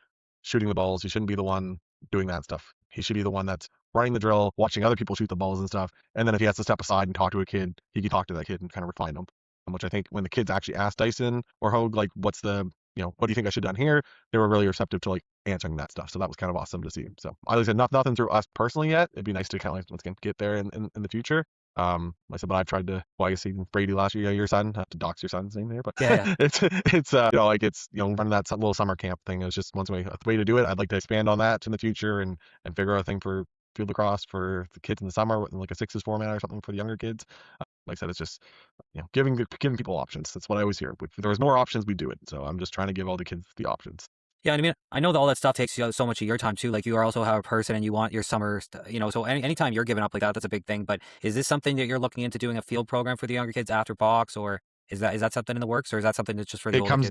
B: shooting the balls. He shouldn't be the one doing that stuff. He should be the one that's running the drill, watching other people shoot the balls and stuff. And then if he has to step aside and talk to a kid, he can talk to that kid and kind of refine them. Which I think when the kids actually asked Dyson or Hogue, like, what do you think I should have done here? They were really receptive to like answering that stuff. So that was kind of awesome to see. So I said nothing through us personally yet. It'd be nice to kind of like once again get there in the future. Like I said, but I've tried to. Well, I guess even Brady last year, your son, have to dox your son's name there, but
C: Yeah.
B: it's running that little summer camp thing. It was just a way to do it. I'd like to expand on that in the future and figure out a thing for field lacrosse for the kids in the summer, with like a sixes format or something for the younger kids. Like I said, it's just giving people options. That's what I always hear. If there was more options, we do it. So I'm just trying to give all the kids the options.
C: Yeah, I mean, I know that all that stuff takes so much of your time too. Like you are also a person and you want your summer, so anytime you're giving up like that, that's a big thing. But is this something that you're looking into doing a field program for the younger kids after box, or is that something in the works, or is that something that's just for the older kids?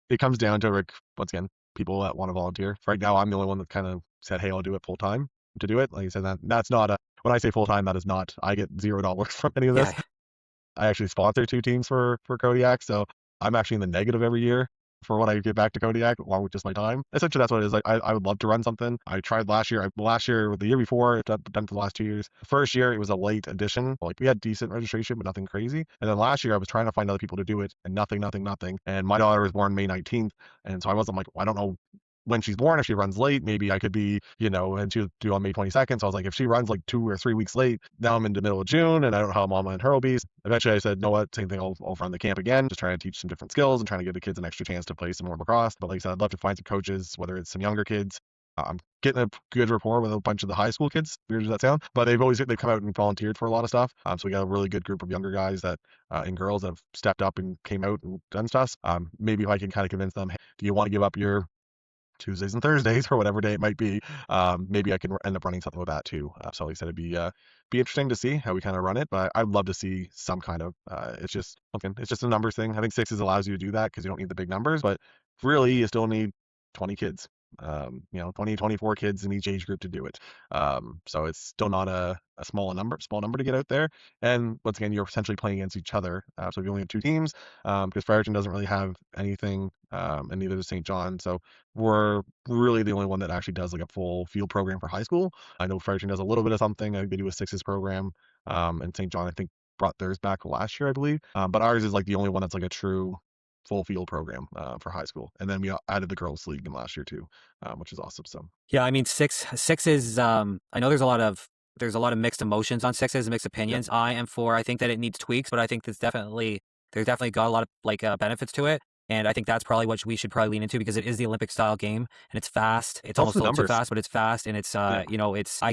B: It comes down to like, once again, people that want to volunteer. Right now, I'm the only one that kind of said, hey, I'll do it full time to do it. Like I said, that's not when I say full time, that is not, I get $0 from any of this.
C: Yeah.
B: I actually sponsor 2 teams for Kodiak, so I'm actually in the negative every year for when I get back to Kodiak, along with just my time. Essentially, that's what it is. Like, I would love to run something. I tried last year. The year before, I've done for the last 2 years. The first year, it was a late addition. Like, we had decent registration, but nothing crazy. And then last year, I was trying to find other people to do it, and nothing. And my daughter was born May 19th, and so I wasn't like, I don't know when she's born, if she runs late, maybe I could be, and she was due on May 22nd. So I was like, if she runs like 2 or 3 weeks late, now I'm in the middle of June and I don't know how Mama and her will be. Eventually I said, no, what, same thing, I'll run the camp again, just trying to teach some different skills and trying to give the kids an extra chance to play some more lacrosse. But like I said, I'd love to find some coaches, whether it's some younger kids. I'm getting a good rapport with a bunch of the high school kids. Weird as that sound, but they've come out and volunteered for a lot of stuff. So we got a really good group of younger guys and girls that have stepped up and came out and done stuff. Maybe if I can kind of convince them, hey, do you want to give up your Tuesdays and Thursdays or whatever day it might be, maybe I can end up running something with that too. So like I said, it'd be interesting to see how we kind of run it, but I'd love to see some kind of, it's just a numbers thing. I think sixes allows you to do that because you don't need the big numbers, but really you still need 20 kids. 20, 24 kids in each age group to do it. So it's still not a small number to get out there. And once again, you're essentially playing against each other. So if you only have two teams, because Fredericton doesn't really have anything, and neither does St. John. So we're really the only one that actually does like a full field program for high school. I know Fredericton does a little bit of something. I think they do a sixes program. And St. John, I think, brought theirs back last year, I believe. But ours is like the only one that's like a true full field program for high school. And then we added the girls league in last year too, which is awesome. So
C: Yeah, I mean six is I know there's a lot of mixed emotions on sixes and mixed opinions. I am for, I think that it needs tweaks, but I think there's definitely got a lot of like benefits to it. And I think that's probably what we should probably lean into, because it is the Olympic style game and it's fast. It's almost a little too fast, but it's fast, and it's I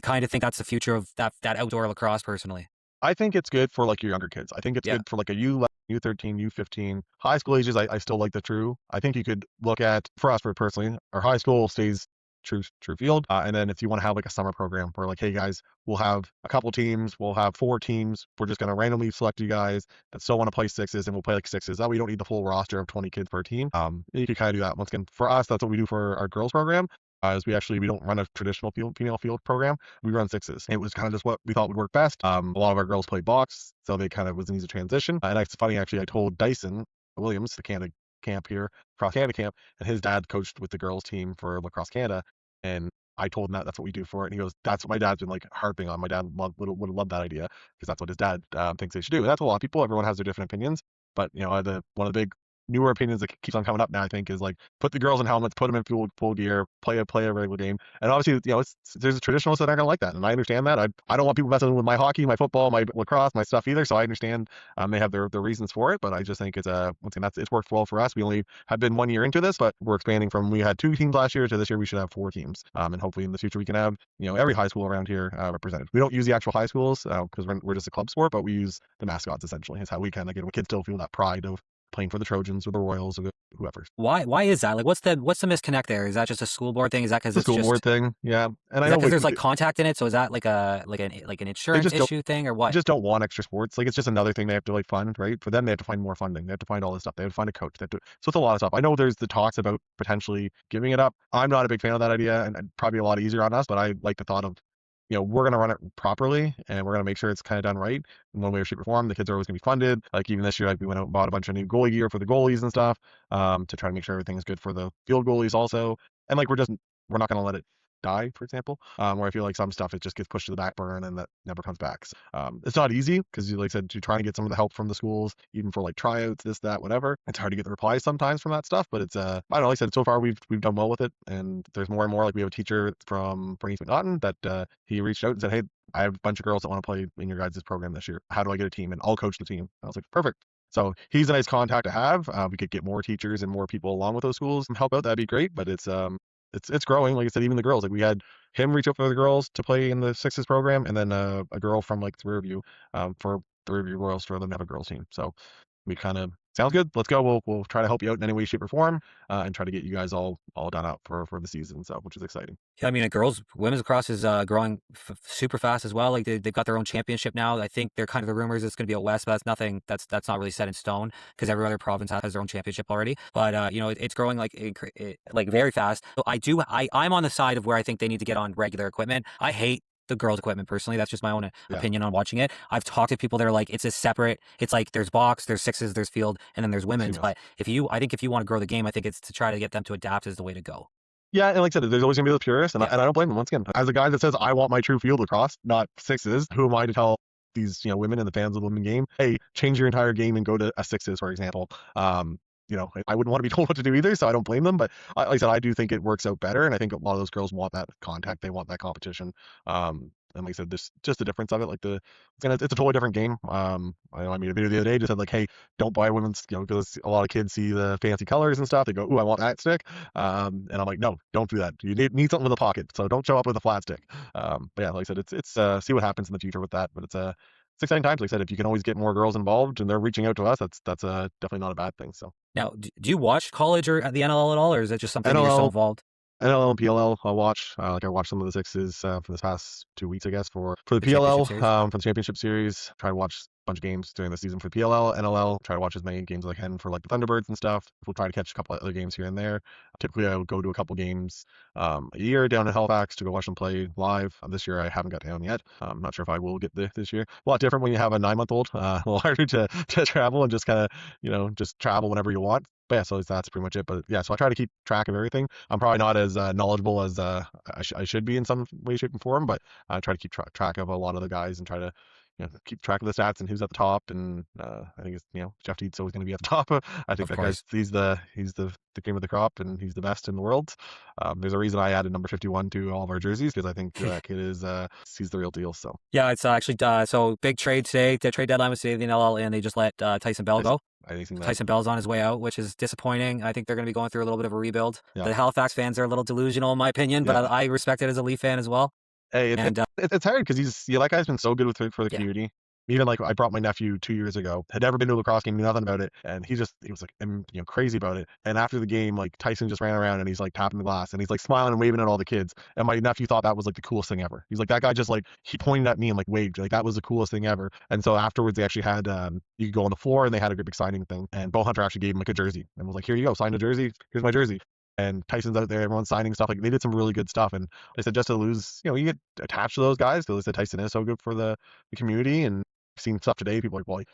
C: kind of think that's the future of that outdoor lacrosse personally.
B: I think it's good for like your younger kids. I think it's good for like a U11, U13, U15. High school ages, I still like the true. I think you could look at, for us personally, our high school stays true field. And then if you want to have like a summer program where like, hey guys, we'll have a couple teams, we'll have 4 teams. We're just going to randomly select you guys that still want to play sixes, and we'll play like sixes. That way you don't need the full roster of 20 kids per team. You can kind of do that. Once again, for us, that's what we do for our girls program. Is we don't run a traditional female field program. We run sixes. It was kind of just what we thought would work best. A lot of our girls play box, so they kind of was an easy transition. And it's funny, actually, I told Dyson Williams, the Canada camp here, Cross Canada camp, and his dad coached with the girls team for Lacrosse Canada. And I told him that's what we do for it. And he goes, that's what my dad's been like harping on. My dad would have loved that idea, because that's what his dad thinks they should do. And that's a lot of people. Everyone has their different opinions. But, one of the big newer opinions that keeps on coming up now, I think, is like, put the girls in helmets, put them in full gear, play a regular game. And obviously, there's traditionalists that aren't gonna like that, and I understand that. I don't want people messing with my hockey, my football, my lacrosse, my stuff either. So I understand they have their reasons for it, but I just think it's once again, it's worked well for us. We only have been 1 year into this, but we're expanding from, we had 2 teams last year to this year we should have 4 teams, and hopefully in the future we can have every high school around here represented. We don't use the actual high schools because we're just a club sport, but we use the mascots essentially. It's how we kind of get kids still feel that pride of playing for the Trojans or the Royals or whoever.
C: Why is that? Like, what's the misconnect there? Is that just a school board thing? Is that because it's
B: a school board thing? Yeah, and I know
C: because there's like contact in it. So is that like an insurance issue thing, or what?
B: They just don't want extra sports. Like, it's just another thing they have to like fund, right? For them, they have to find more funding. They have to find all this stuff. They have to find a coach. So it's a lot of stuff. I know there's the talks about potentially giving it up. I'm not a big fan of that idea, and probably a lot easier on us. But I like the thought of, we're going to run it properly, and we're going to make sure it's kind of done right in one way or shape or form. The kids are always going to be funded. Like, even this year, like, we went out and bought a bunch of new goalie gear for the goalies and stuff, to try to make sure everything is good for the field goalies also. And like, we're not going to let it die, for example, where I feel like some stuff, it just gets pushed to the back burner and that never comes back. So, it's not easy, because like I said, you're trying to get some of the help from the schools, even for like tryouts, this, that, whatever. It's hard to get the replies sometimes from that stuff, but it's I don't know, like I said, so far we've done well with it, and there's more and more. Like, we have a teacher from East McNaughton that he reached out and said, hey, I have a bunch of girls that want to play in your guys' program this year. How do I get a team? And I'll coach the team. I was like, perfect. So he's a nice contact to have. We could get more teachers and more people along with those schools and help out. That'd be great. But it's growing. Like I said, even the girls, like, we had him reach out for the girls to play in the sixes program, and then a girl from like the Riverview, for the Riverview Royals, for them to have a girls team. So we kind of, sounds good. Let's go. We'll try to help you out in any way, shape, or form, and try to get you guys all done up for the season. So, which is exciting.
C: Yeah, I mean, women's lacrosse is growing super fast as well. Like, they've got their own championship now. I think they're kind of, the rumors it's going to be out west, but that's not really set in stone, because every other province has their own championship already. But it's growing like very fast. So I'm on the side of where I think they need to get on regular equipment. I hate the girls' equipment personally. That's just my own opinion on watching it. I've talked to people that are like, it's a separate. It's like there's box, there's sixes, there's field, and then there's women's. But I think if you want to grow the game, I think it's to try to get them to adapt is the way to go.
B: Yeah, and like I said, there's always gonna be those purists, and I don't blame them. Once again, as a guy that says I want my true field lacrosse, not sixes, who am I to tell these women and the fans of the women game, hey, change your entire game and go to a sixes, for example? I wouldn't want to be told what to do either, so I don't blame them. But like I said, I do think it works out better, and I think a lot of those girls want that contact, they want that competition. And like I said, there's just a difference of it. Like, it's a totally different game. I made a video the other day just said like, hey, don't buy women's, because a lot of kids see the fancy colors and stuff. They go, ooh, I want that stick. And I'm like, no, don't do that. You need something with a pocket, so don't show up with a flat stick. But yeah, like I said, it's see what happens in the future with that. But it's exciting times. Like I said, if you can always get more girls involved and they're reaching out to us, that's definitely not a bad thing. So
C: now, do you watch college or the NLL at all, or is it just something that you're so involved?
B: NLL and PLL I'll watch. I watched some of the sixes for this past 2 weeks, I guess, for the
C: Championship
B: PLL, for the Championship Series. Try to watch bunch of games during the season for PLL, NLL, try to watch as many games as I can for like the Thunderbirds and stuff. We'll try to catch a couple other games here and there. Typically, I would go to a couple games a year down in Halifax to go watch them play live. This year, I haven't got down yet. I'm not sure if I will get there this year. A lot different when you have a 9-month-old. A little harder to travel and just kind of, just travel whenever you want. But yeah, so that's pretty much it. But yeah, so I try to keep track of everything. I'm probably not as knowledgeable as I should be in some way, shape, and form, but I try to keep track of a lot of the guys and try to keep track of the stats and who's at the top. And I think it's Jeff Teet's always going to be at the top. I think
C: Of
B: that guy's
C: course.
B: he's the cream of the crop, and he's the best in the world. There's a reason I added number 51 to all of our jerseys, because I think that kid is he's the real deal. So
C: Yeah, it's actually so big trade today. The trade deadline was today in the NLL, and they just let Tyson Bell go.
B: I think that
C: Tyson Bell's on his way out, which is disappointing. I think they're going to be going through a little bit of a rebuild.
B: Yeah.
C: The Halifax fans are a little delusional, in my opinion, but
B: Yeah.
C: I respect it as a Leaf fan as well.
B: Hey,
C: And
B: it's hard because that guy's been so good for the
C: Yeah.
B: community. Even like I brought my nephew 2 years ago, had never been to a lacrosse game, knew nothing about it, and he was like crazy about it. And after the game, like Tyson just ran around and he's like tapping the glass and he's like smiling and waving at all the kids. And my nephew thought that was like the coolest thing ever. He's like, that guy just like he pointed at me and like waved, like that was the coolest thing ever. And so afterwards they actually had you could go on the floor and they had a great big signing thing. And Bo Hunter actually gave him like a jersey and was like, here you go, sign a jersey. Here's my jersey. And Tyson's out there, everyone's signing stuff. Like they did some really good stuff. And they said just to lose, you get attached to those guys because they said Tyson is so good for the community. And seen stuff today. People are like, well, it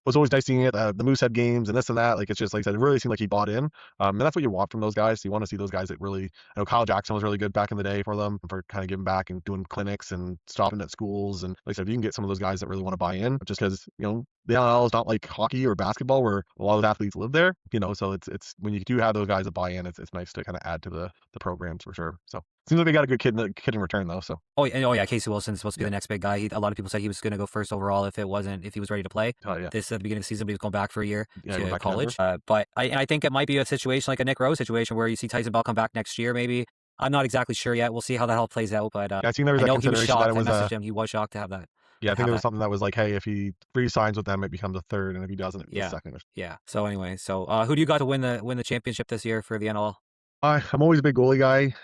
B: was always nice seeing it at the Moosehead games and this and that. Like it's just like I said, it really seemed like he bought in. And that's what you want from those guys. You want to see those guys that really. I know Kyle Jackson was really good back in the day for them, for kind of giving back and doing clinics and stopping at schools. And like I said, if you can get some of those guys that really want to buy in, just because the NLL is not like hockey or basketball where a lot of the athletes live there. So it's when you do have those guys that buy in, it's nice to kind of add to the programs for sure. So. Seems like they got a good kid in return though. So
C: oh yeah, Casey Wilson's supposed to be the next big guy. A lot of people said he was going to go first overall if he was ready to play.
B: yeah.
C: This at the beginning of the season, but he was going back for a year
B: Yeah,
C: to
B: back to
C: college. But I think it might be a situation like a Nick Rose situation where you see Tyson Bell come back next year. Maybe I'm not exactly sure yet. We'll see how that all plays out. But
B: I think there was
C: I
B: that
C: know he was
B: consideration
C: shocked.
B: that it was
C: I messaged him. He was shocked to have that.
B: yeah. I think there was something that was like, hey, if he re-signs with them, it becomes a third, and if he doesn't, it's a second.
C: Yeah. So anyway, who do you got to win the championship this year for the NLL?
B: I'm always a big goalie guy.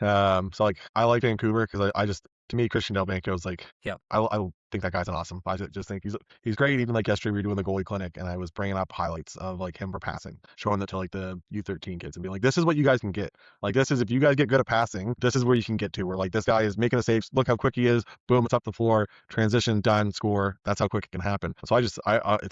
B: So like I like Vancouver because I just to me Christian Delbanco is like I think that guy's an awesome. I just think he's great. Even like yesterday we were doing the goalie clinic and I was bringing up highlights of like him for passing, showing that to like the U13 kids and being like, this is what you guys can get. Like this is if you guys get good at passing, this is where you can get to. Where like this guy is making a save. Look how quick he is. Boom, it's up the floor. Transition done. Score. That's how quick it can happen. So it's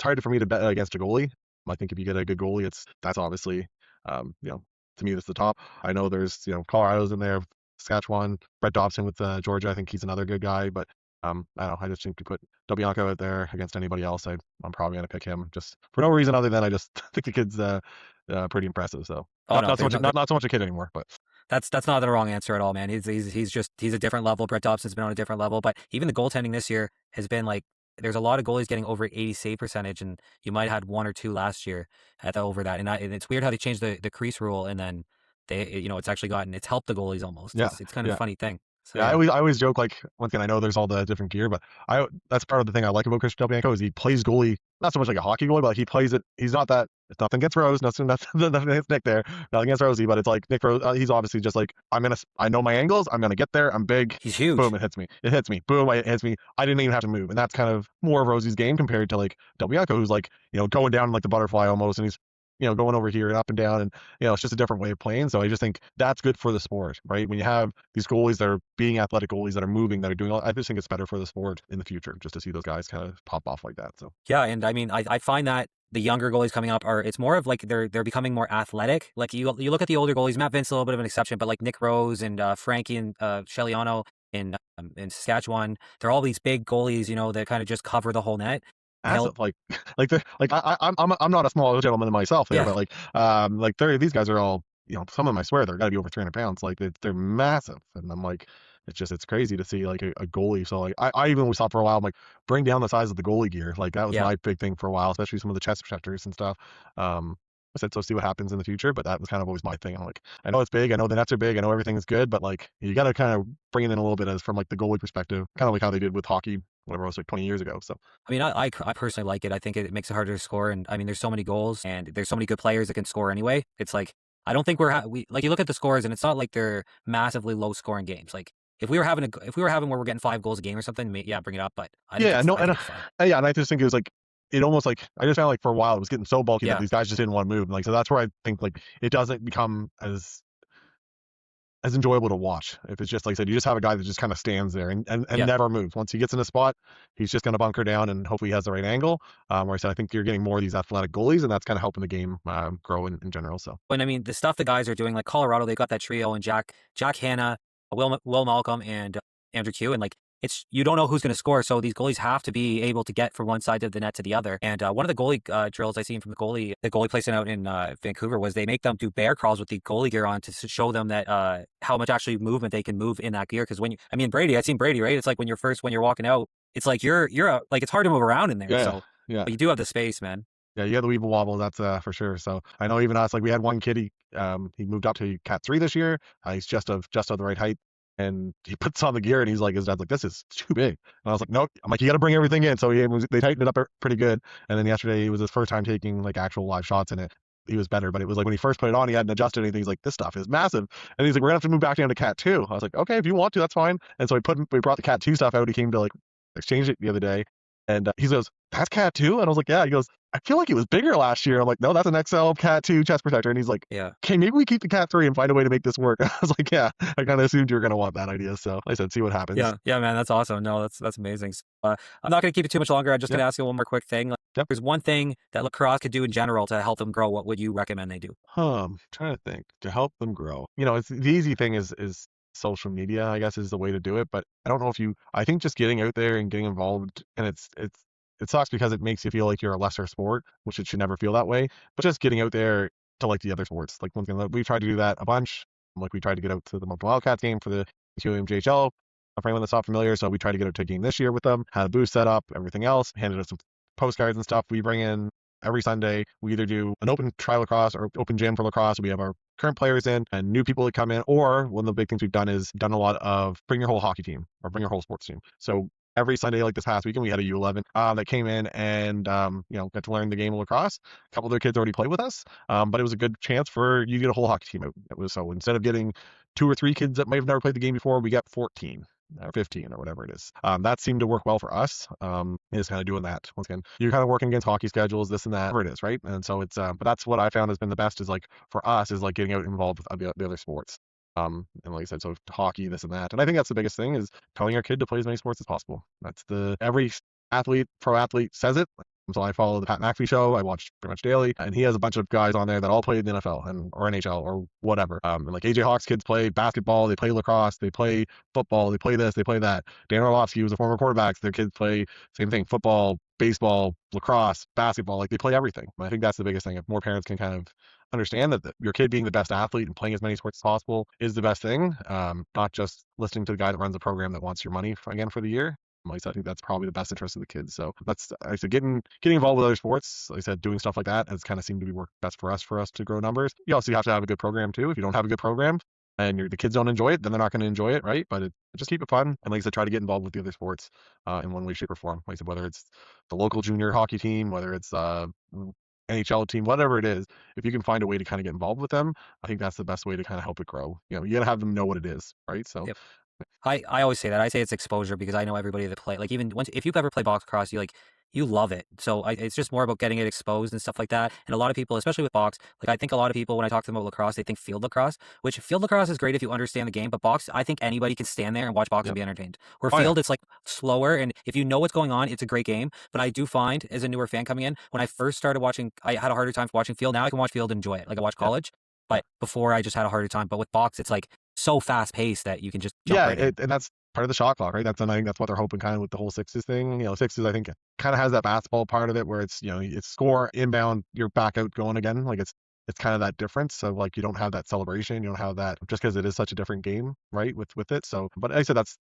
B: hard for me to bet against a goalie. I think if you get a good goalie, that's obviously to me, that's the top. I know there's, Colorado's in there, Saskatchewan, Brett Dobson with Georgia. I think he's another good guy, but I don't know. I just think you put Delbianco out there against anybody else, I'm probably going to pick him just for no reason other than I just think the kid's pretty impressive. So not so much a kid anymore, but.
C: That's not the wrong answer at all, man. He's a different level. Brett Dobson's been on a different level, but even the goaltending this year has been like. There's a lot of goalies getting over 80 save percentage, and you might have had one or two last year over that. And it's weird how they changed the crease rule, and then it's actually it's helped the goalies almost.
B: Yeah,
C: it's kind of a funny thing. So,
B: I always joke like once again I know there's all the different gear, but that's part of the thing I like about Christian Delbianco is he plays goalie not so much like a hockey goalie, but like he plays it. He's not that. It's nothing against Rose, nothing against Nick there, nothing against Rosie, but it's like Nick Rose. He's obviously just like I know my angles. I'm gonna get there. I'm big.
C: He's huge.
B: Boom! It hits me. Boom! It hits me. I didn't even have to move, and that's kind of more of Rosie's game compared to like Delbianco, who's like going down like the butterfly almost, and he's going over here and up and down, and it's just a different way of playing. So I just think that's good for the sport, right? When you have these goalies that are being athletic goalies that are moving, that are doing all, I just think it's better for the sport in the future just to see those guys kind of pop off like that. So
C: yeah, and I mean, I find that the younger goalies coming up it's more of like they're becoming more athletic. Like you look at the older goalies, Matt Vince is a little bit of an exception, but like Nick Rose and Frankie and Sheliano in Saskatchewan, they're all these big goalies, that kind of just cover the whole net.
B: I'm not a small gentleman myself there, but these guys are all some of them I swear they're got to be over 300 pounds. Like they're massive, and I'm like it's crazy to see like a goalie. So like I even was thought for a while I'm like bring down the size of the goalie gear. Like that was my big thing for a while, especially some of the chest protectors and stuff. I said so see what happens in the future, but that was kind of always my thing. I'm like I know it's big, I know the nets are big, I know everything's good, but like you got to kind of bring it in a little bit as from like the goalie perspective, kind of like how they did with hockey. Whatever it was like 20 years ago. So
C: I mean, I personally like it. I think it makes it harder to score, and I mean, there's so many goals, and there's so many good players that can score anyway. It's like I don't think we like you look at the scores, and it's not like they're massively low scoring games. Like if we were having where we're getting 5 goals a game or something, bring it up. But I think
B: and I just think it was like it almost like I just found like for a while it was getting so bulky that
C: Yeah.
B: these guys just didn't want to move. Like so that's where I think like it doesn't become as enjoyable to watch. If it's just like I said, you just have a guy that just kind of stands there and
C: Yeah.
B: never moves. Once he gets in a spot, he's just going to bunker down and hopefully he has the right angle. Where I said I think you're getting more of these athletic goalies, and that's kind of helping the game grow in general. So
C: And I mean, the stuff the guys are doing, like Colorado, they got that trio and Jack Hanna, Will Malcolm, and Andrew Q. And like, it's you don't know who's going to score, so these goalies have to be able to get from one side of the net to the other. And one of the goalie drills I seen from the goalie placing out in Vancouver was they make them do bear crawls with the goalie gear on to show them that how much actually movement they can move in that gear. Because Brady, I've seen Brady, right? It's like when you're walking out, it's like like it's hard to move around in there.
B: yeah,
C: So
B: yeah.
C: but you do have the space, man.
B: Yeah, you got the weeble wobble, that's for sure. So I know even us, like we had one kid, he moved up to Cat 3 this year. He's just of the right height, and he puts on the gear, and he's like, his dad's like, this is too big. And I was like, nope. I'm like, you got to bring everything in. So they tightened it up pretty good. And then yesterday it was his first time taking like actual live shots in it. He was better, but it was like when he first put it on, he hadn't adjusted anything. He's like, this stuff is massive. And he's like, we're gonna have to move back down to Cat 2. I was like, okay, if you want to, that's fine. And so we brought the Cat 2 stuff out. He came to like exchange it the other day, and he goes, that's Cat 2? And I was like, yeah. He goes, I feel like it was bigger last year. I'm like, no, that's an XL Cat 2 chest protector. And he's like,
C: Yeah.
B: okay, maybe we keep the Cat 3 and find a way to make this work. I was like, yeah, I kind of assumed you were going to want that idea. So like I said, see what happens.
C: Yeah, man, that's awesome. No, that's amazing. So, I'm not going to keep it too much longer. I'm just going to ask you one more quick thing. Like,
B: Yep.
C: there's one thing that lacrosse could do in general to help them grow. What would you recommend they do?
B: I'm trying to think to help them grow. It's the easy thing is social media, I guess, is the way to do it. But I don't know I think just getting out there and getting involved, and it sucks because it makes you feel like you're a lesser sport, which it should never feel that way. But just getting out there to like the other sports, like one thing we tried to do that a bunch. Like we tried to get out to the Moncton Wildcats game for the QMJHL. For anyone that's not familiar, so we tried to get out to a game this year with them. Had a booth set up, everything else. Handed us some postcards and stuff. We bring in every Sunday. We either do an open trial lacrosse or open gym for lacrosse. We have our current players in and new people that come in. Or one of the big things we've done is done a lot of bring your whole hockey team or bring your whole sports team. So every Sunday, like this past weekend, we had a U11 that came in and got to learn the game of lacrosse. A couple of their kids already play with us, but it was a good chance for you to get a whole hockey team out. It was so instead of getting 2 or 3 kids that might have never played the game before, we got 14 or 15 or whatever it is. That seemed to work well for us. Is kind of doing that. Once again, you're kind of working against hockey schedules, this and that, whatever it is, right? And so it's, but that's what I found has been the best is like for us is like getting out involved with the other sports. And like I said, so hockey, this and that. And I think that's the biggest thing is telling your kid to play as many sports as possible. That's every pro athlete says it. So I follow the Pat McAfee show. I watch pretty much daily, and he has a bunch of guys on there that all play in the NFL or NHL or whatever. And like AJ Hawk's kids play basketball, they play lacrosse, they play football, they play this, they play that. Dan Orlovsky was a former quarterback. So their kids play same thing: football, baseball, lacrosse, basketball. Like they play everything. I think that's the biggest thing. If more parents can kind of understand that your kid being the best athlete and playing as many sports as possible is the best thing, not just listening to the guy that runs the program that wants your money again for the year. Like I think that's probably the best interest of the kids. So that's, like I said, getting involved with other sports. Like I said, doing stuff like that has kind of seemed to be work best for us to grow numbers. You also have to have a good program too. If you don't have a good program and the kids don't enjoy it, then they're not going to enjoy it, right? But just keep it fun. And like I said, try to get involved with the other sports in one way, shape, or form. Like I said, whether it's the local junior hockey team, whether it's NHL team, whatever it is, if you can find a way to kind of get involved with them, I think that's the best way to kind of help it grow. You got to have them know what it is, right? So.
C: Yep. I always say that. I say it's exposure because I know everybody that play. Like even if you've ever played box cross, you love it. So it's just more about getting it exposed and stuff like that. And a lot of people, especially with box, like I think a lot of people when I talk to them about lacrosse, they think field lacrosse, which field lacrosse is great if you understand the game. But box, I think anybody can stand there and watch box and be entertained. Where field, it's like slower, and if you know what's going on, it's a great game. But I do find as a newer fan coming in, when I first started watching, I had a harder time watching field. Now I can watch field and enjoy it. Like I watch college, but before I just had a harder time. But with box, it's like so fast paced that you can just jump right in.
B: And that's part of the shot clock, right? I think that's what they're hoping kind of with the whole sixes thing. Sixes I think kind of has that basketball part of it where it's it's score inbound, you're back out going again. Like it's kind of that difference. So like you don't have that celebration, you don't have that just because it is such a different game, right? With it. So, but like I said, that's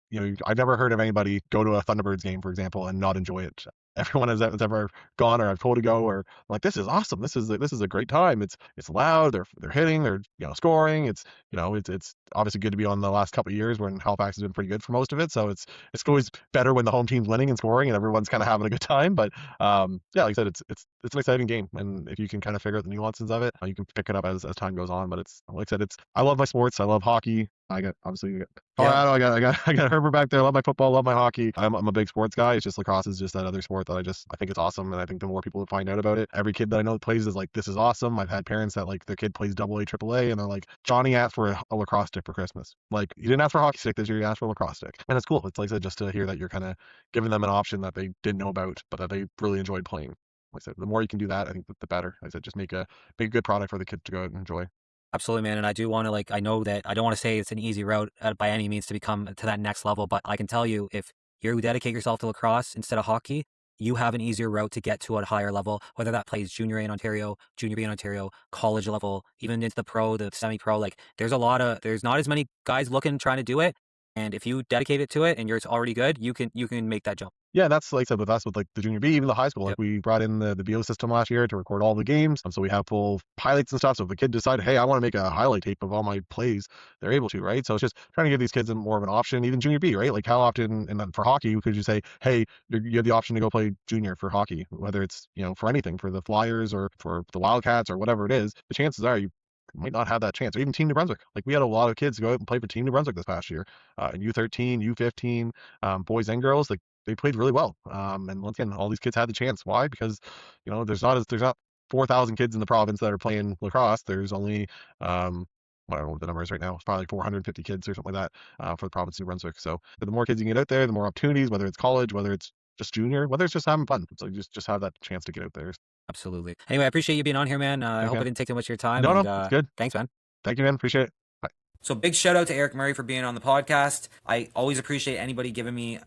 B: I've never heard of anybody go to a Thunderbirds game, for example, and not enjoy it. Everyone has ever gone or I've told to go or like this is awesome. This is a great time. It's loud. They're hitting. They're scoring. It's it's obviously good to be on the last couple of years when Halifax has been pretty good for most of it. So it's always better when the home team's winning and scoring and everyone's kind of having a good time. But like I said, it's an exciting game, and if you can kind of figure out the nuances of it, you can pick it up as time goes on. But it's like I said, I love my sports. I love hockey. I got obviously
C: Yeah.
B: Colorado. I got Herbert back there. Love my football. Love my hockey. I'm a big sports guy. It's just lacrosse is just that other sport that I think it's awesome, and I think the more people find out about it, every kid that I know that plays is like, this is awesome. I've had parents that like their kid plays double A, triple A, and they're like, Johnny asked for a lacrosse stick for Christmas. Like, you didn't ask for a hockey stick this year, you asked for a lacrosse stick, and it's cool. It's like I said, just to hear that you're kind of giving them an option that they didn't know about, but that they really enjoyed playing. Like I said, the more you can do that, I think the better. Like I said, just make a good product for the kids to go out and enjoy.
C: Absolutely, man. And I do want to I know that I don't want to say it's an easy route by any means to become to that next level, but I can tell you if you dedicate yourself to lacrosse instead of hockey, you have an easier route to get to a higher level, whether that plays junior A in Ontario, junior B in Ontario, college level, even into the pro, the semi-pro. Like there's not as many guys looking trying to do it. And if you dedicate it to it and you're already good, you can make that jump.
B: Yeah, that's like I said with us with like the junior B, even the high school. Like
C: Yep.
B: we brought in the BO system last year to record all the games, so we have full highlights and stuff. So if the kid decided, hey, I want to make a highlight tape of all my plays, they're able to, right? So it's just trying to give these kids more of an option, even junior B, right? Like how often, and then for hockey, could you say, hey, you have the option to go play junior for hockey, whether it's for anything, for the Flyers or for the Wildcats or whatever it is. The chances are you might not have that chance, or even Team New Brunswick. Like we had a lot of kids go out and play for Team New Brunswick this past year, in U13, U15, boys and girls. Like they played really well. And once again, all these kids had the chance. Why? Because there's not 4,000 kids in the province that are playing lacrosse. There's only I don't know what the number is right now. It's probably like 450 kids or something like that for the province of New Brunswick. So the more kids you can get out there, the more opportunities. Whether it's college, whether it's just junior, whether it's just having fun. So just have that chance to get out there.
C: Absolutely. Anyway, I appreciate you being on here, man. I hope
B: Okay.
C: I didn't take too much of your time.
B: No,
C: And
B: it's good.
C: thanks, man.
B: Thank you, man. Appreciate it. Bye.
A: So big shout out to Eric Murray for being on the podcast. I always appreciate anybody giving me,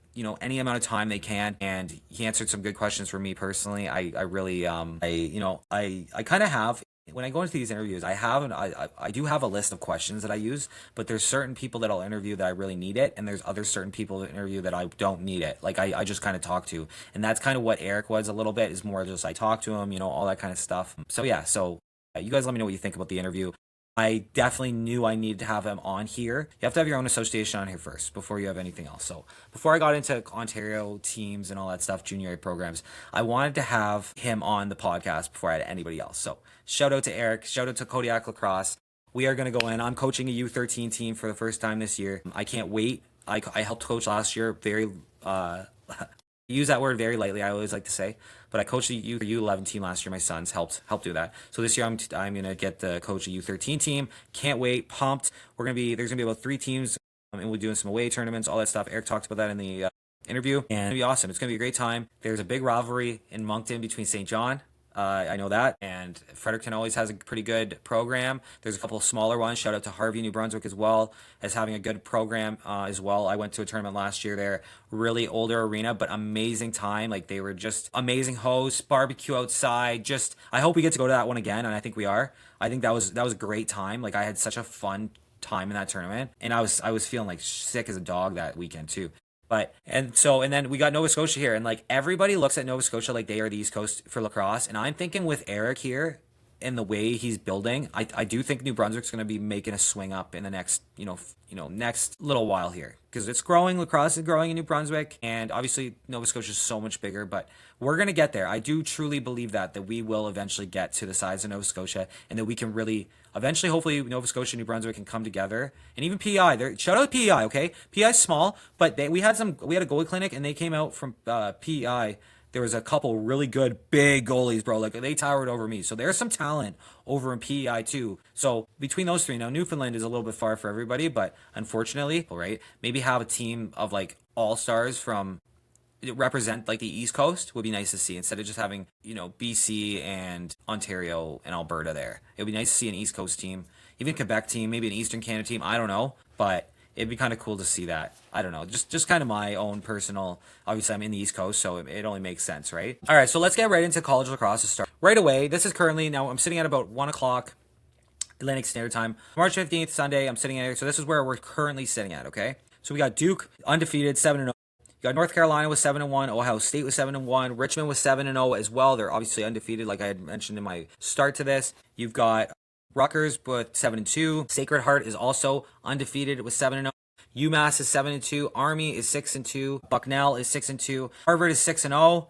A: any amount of time they can. And he answered some good questions for me personally. I really, I kind of have, when I go into these interviews, I do have a list of questions that I use, but there's certain people that I'll interview that I really need it. And there's other certain people that interview that I don't need it. Like I just kind of talk to, and that's kind of what Eric was a little bit, is more just I talk to him, all that kind of stuff. So yeah, you guys let me know what you think about the interview. I definitely knew I needed to have him on here. You have to have your own association on here first before you have anything else. So before I got into Ontario teams and all that stuff, junior A programs, I wanted to have him on the podcast before I had anybody else. So shout out to Eric, shout out to Codiac Lacrosse. We are going to go in. I'm coaching a U13 team for the first time this year. I can't wait. I helped coach last year. Use that word very lightly, I always like to say, but I coached the U11 team last year. My sons helped do that. So this year I'm gonna get to coach a U13 team. Can't wait, pumped. There's gonna be about 3 teams, and we're doing some away tournaments, all that stuff. Eric talked about that in the interview, and it's gonna be awesome. It's gonna be a great time. There's a big rivalry in Moncton between St. John. I know that, and Fredericton always has a pretty good program. There's a couple of smaller ones. Shout out to Harvey, New Brunswick as well, as having a good program as well. I went to a tournament last year there, really older arena, but amazing time. Like they were just amazing hosts, barbecue outside. I hope we get to go to that one again, and I think we are. I think that was a great time. Like I had such a fun time in that tournament, and I was feeling like sick as a dog that weekend too. And then we got Nova Scotia here, and like everybody looks at Nova Scotia like they are the East Coast for lacrosse. And I'm thinking with Eric here and the way he's building, I do think New Brunswick's going to be making a swing up in the next, next little while here, because it's growing. Lacrosse is growing in New Brunswick, and obviously Nova Scotia is so much bigger, but we're going to get there. I do truly believe that we will eventually get to the size of Nova Scotia, and that we can really eventually, hopefully, Nova Scotia and New Brunswick can come together. And even PEI, shout out to PEI, okay? PEI's small, but we had a goalie clinic, and they came out from PEI. There was a couple really good big goalies, bro. Like they towered over me. So there's some talent over in PEI too. So between those 3, now Newfoundland is a little bit far for everybody, but unfortunately, right? Maybe have a team of like all-stars from represent like the East Coast would be nice to see, instead of just having, BC and Ontario and Alberta there. It would be nice to see an East Coast team, even Quebec team, maybe an Eastern Canada team. I don't know, but it'd be kind of cool to see that. I don't know, just kind of my own personal, obviously I'm in the East Coast, so it only makes sense, right? All right, so let's get right into college lacrosse to start. Right away, this is currently, now I'm sitting at about 1 o'clock Atlantic Standard Time, March 15th, Sunday, I'm sitting at, so this is where we're currently sitting at, okay? So we got Duke, undefeated, 7-0. You got North Carolina with 7-1, Ohio State with 7-1, Richmond with 7-0 as well. They're obviously undefeated, like I had mentioned in my start to this. You've got Rutgers with 7-2. Sacred Heart is also undefeated with 7-0. UMass is 7-2. Army is 6-2. Bucknell is 6-2. Harvard is 6-0.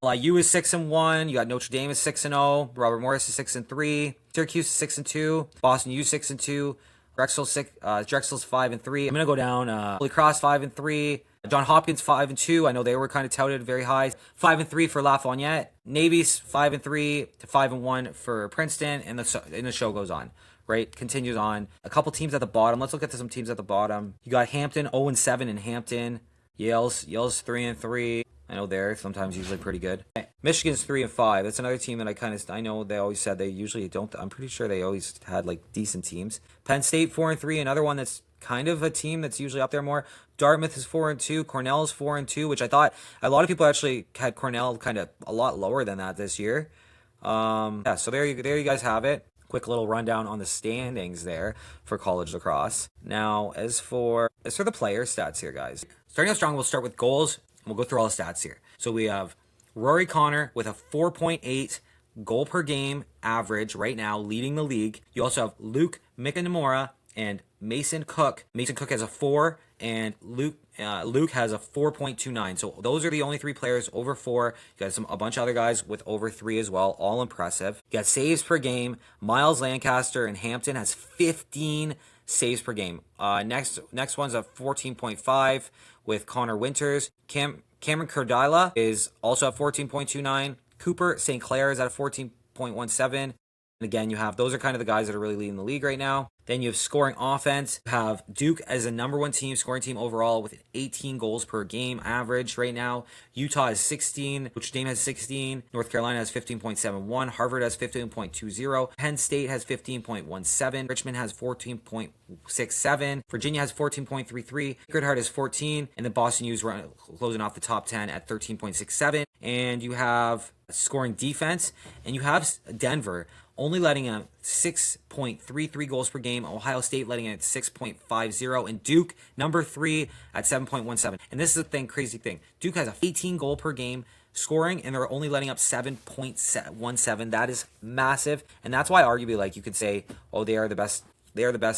A: LIU is 6-1. You got Notre Dame is 6-0. Robert Morris is 6-3. Syracuse is 6-2. Boston U 6-2. Drexel's 5-3. I'm gonna go down. Holy Cross 5-3. John Hopkins 5-2. I know they were kind of touted very high. 5-3 for Lafayette. Navy's 5-3 to 5-1 for Princeton, and the show goes on. Right, continues on. A couple teams at the bottom. Let's look at some teams at the bottom. You got Hampton 0-7 in Hampton. Yale's 3-3. I know they're sometimes usually pretty good. Michigan's 3-5. That's another team that I know they always said they usually don't. I'm pretty sure they always had like decent teams. Penn State 4-3. Another one that's kind of a team that's usually up there more. Dartmouth is 4-2. Cornell's 4-2, which I thought a lot of people actually had Cornell kind of a lot lower than that this year. Yeah, so there you guys have it. Quick little rundown on the standings there for college lacrosse. Now, as for the player stats here, guys. Starting off strong, we'll start with goals. We'll go through all the stats here. So we have Rory Connor with a 4.8 goal per game average right now, leading the league. You also have Luke Mikanimura and Mason Cook. Mason Cook has a 4, and Luke has a 4.29. So those are the only 3 players over 4. You got a bunch of other guys with over 3 as well, all impressive. You got saves per game. Miles Lancaster in Hampton has 15 saves per game. Next one's a 14.5 with Connor Winters. Cameron Cardila is also at 14.29. Cooper St. Clair is at a 14.17. And again, those are kind of the guys that are really leading the league right now. Then you have scoring offense. You have Duke as a number 1 scoring team overall with 18 goals per game average right now. Utah is 16. Notre Dame has 16. North Carolina has 15.71. Harvard has 15.20. Penn State has 15.17. Richmond has 14.67. Virginia has 14.33. Sacred Heart is 14. And the Boston U's closing off the top 10 at 13.67. And you have scoring defense. And you have Denver only letting in 6.33 goals per game. Ohio State letting in at 6.50. And Duke, number 3 at 7.17. And this is the crazy thing. Duke has a 18 goal per game scoring, and they're only letting up 7.17. That is massive. And that's why arguably, like, you could say, oh, they are the best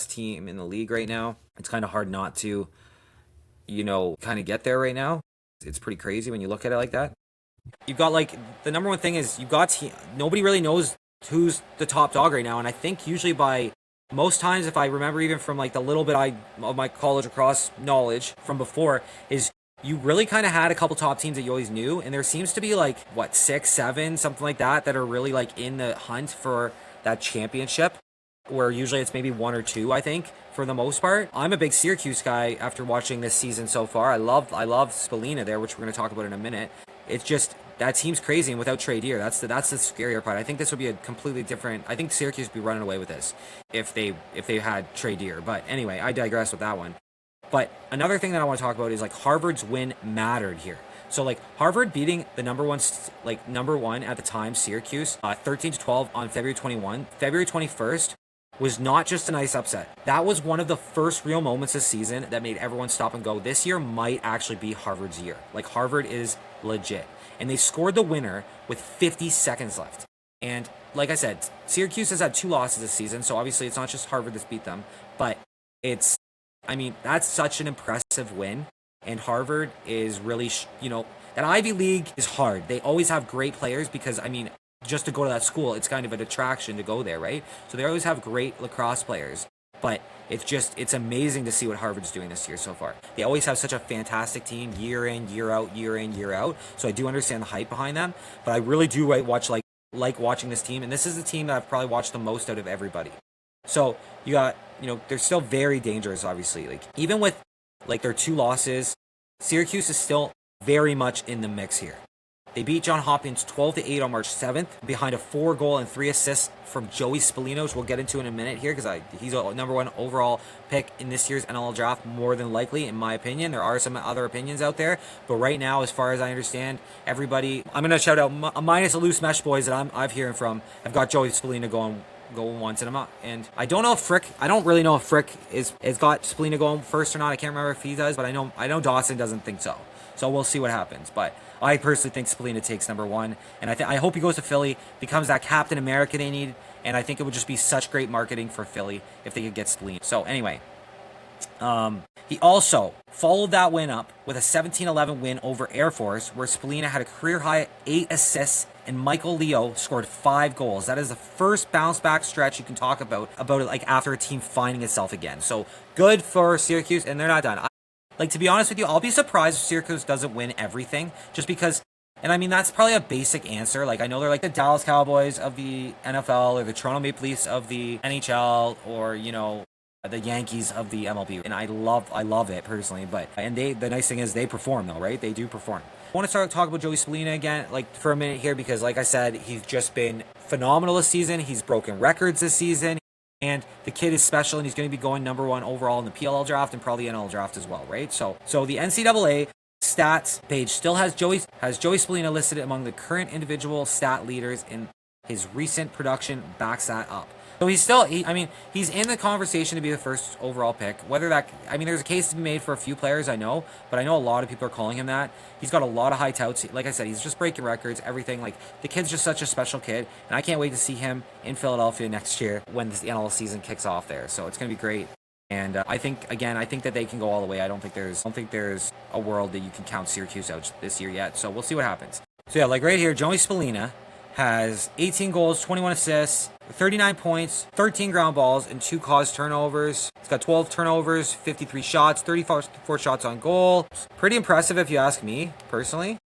A: team in the league right now. It's kind of hard not to, kind of get there right now. It's pretty crazy when you look at it like that. You've got, like, the number one thing is nobody really knows who's the top dog right now. And I think usually by most times, if I remember even from like the little bit of my college lacrosse knowledge from before, is you really kind of had a couple top teams that you always knew. And there seems to be like, 6, 7, something like that are really like in the hunt for that championship, where usually it's maybe 1 or 2, I think, for the most part. I'm a big Syracuse guy after watching this season so far. I love Spalina there, which we're going to talk about in a minute. It's just, that team's crazy, and without Trey Deer, that's the scarier part. I think this would be a completely different. I think Syracuse would be running away with this if they had Trey Deer. But anyway, I digress with that one. But another thing that I want to talk about is like Harvard's win mattered here. So like Harvard beating the number one at the time, Syracuse, 13-12 on February 21. February 21st was not just a nice upset. That was one of the first real moments this season that made everyone stop and go, this year might actually be Harvard's year. Like, Harvard is legit. And they scored the winner with 50 seconds left. And like I said, Syracuse has had 2 losses this season, so obviously it's not just Harvard that's beat them. But that's such an impressive win. And Harvard is really, that Ivy League is hard. They always have great players because, just to go to that school, it's kind of an attraction to go there, right? So they always have great lacrosse players. But it's amazing to see what Harvard's doing this year so far. They always have such a fantastic team year in, year out, year in, year out. So I do understand the hype behind them. But I really do watch like watching this team. And this is the team that I've probably watched the most out of everybody. So you got, they're still very dangerous, obviously. Like, even with their 2 losses, Syracuse is still very much in the mix here. They beat John Hopkins 12-8 on March 7th behind a 4-goal and 3 assists from Joey Spalino, which we'll get into in a minute here because he's a number 1 overall pick in this year's NLL draft, more than likely, in my opinion. There are some other opinions out there, but right now, as far as I understand, everybody, I'm going to shout out, minus the Loose Mesh boys that I'm hearing from, I've got Joey Spalino going once, and I don't know if Frick, I don't really know if Frick has got Spalino going first or not. I can't remember if he does, but I know Dawson doesn't think so. So we'll see what happens. But I personally think Spalina takes number 1. And I hope he goes to Philly, becomes that Captain America they need. And I think it would just be such great marketing for Philly if they could get Spalina. So anyway, He also followed that win up with a 17-11 win over Air Force, where Spallina had a career-high 8 assists and Michael Leo scored 5 goals. That is the first bounce-back stretch you can talk about it like after a team finding itself again. So good for Syracuse, and they're not done. Like, to be honest with you, I'll be surprised if Syracuse doesn't win everything, just because, and I mean, that's probably a basic answer. Like, I know they're like the Dallas Cowboys of the NFL or the Toronto Maple Leafs of the NHL, or, you know, the Yankees of the MLB, and I love it personally. But the nice thing is they perform though, right? They do perform. I want to start talking about Joey Spallina again, like for a minute here, because like I said, he's just been phenomenal this season. He's broken records this season, and the kid is special, and he's going to be going #1 overall in the PLL draft and probably NL draft as well, right? So the NCAA stats page still has Joey Spallina listed among the current individual stat leaders, in his recent production backs that up. So he's in the conversation to be the first overall pick. Whether that, I mean, there's a case to be made for a few players, I know, but I know a lot of people are calling him that. He's got a lot of high touts. Like I said, he's just breaking records, everything. Like, the kid's just such a special kid, and I can't wait to see him in Philadelphia next year when the NL season kicks off there. So it's going to be great. And I think that they can go all the way. I don't think there's a world that you can count Syracuse out this year yet. So we'll see what happens. So yeah, like right here, Joey Spallina has 18 goals, 21 assists, 39 points, 13 ground balls, and 2 caused turnovers. He's got 12 turnovers, 53 shots, 34 shots on goal. Pretty impressive if you ask me, personally.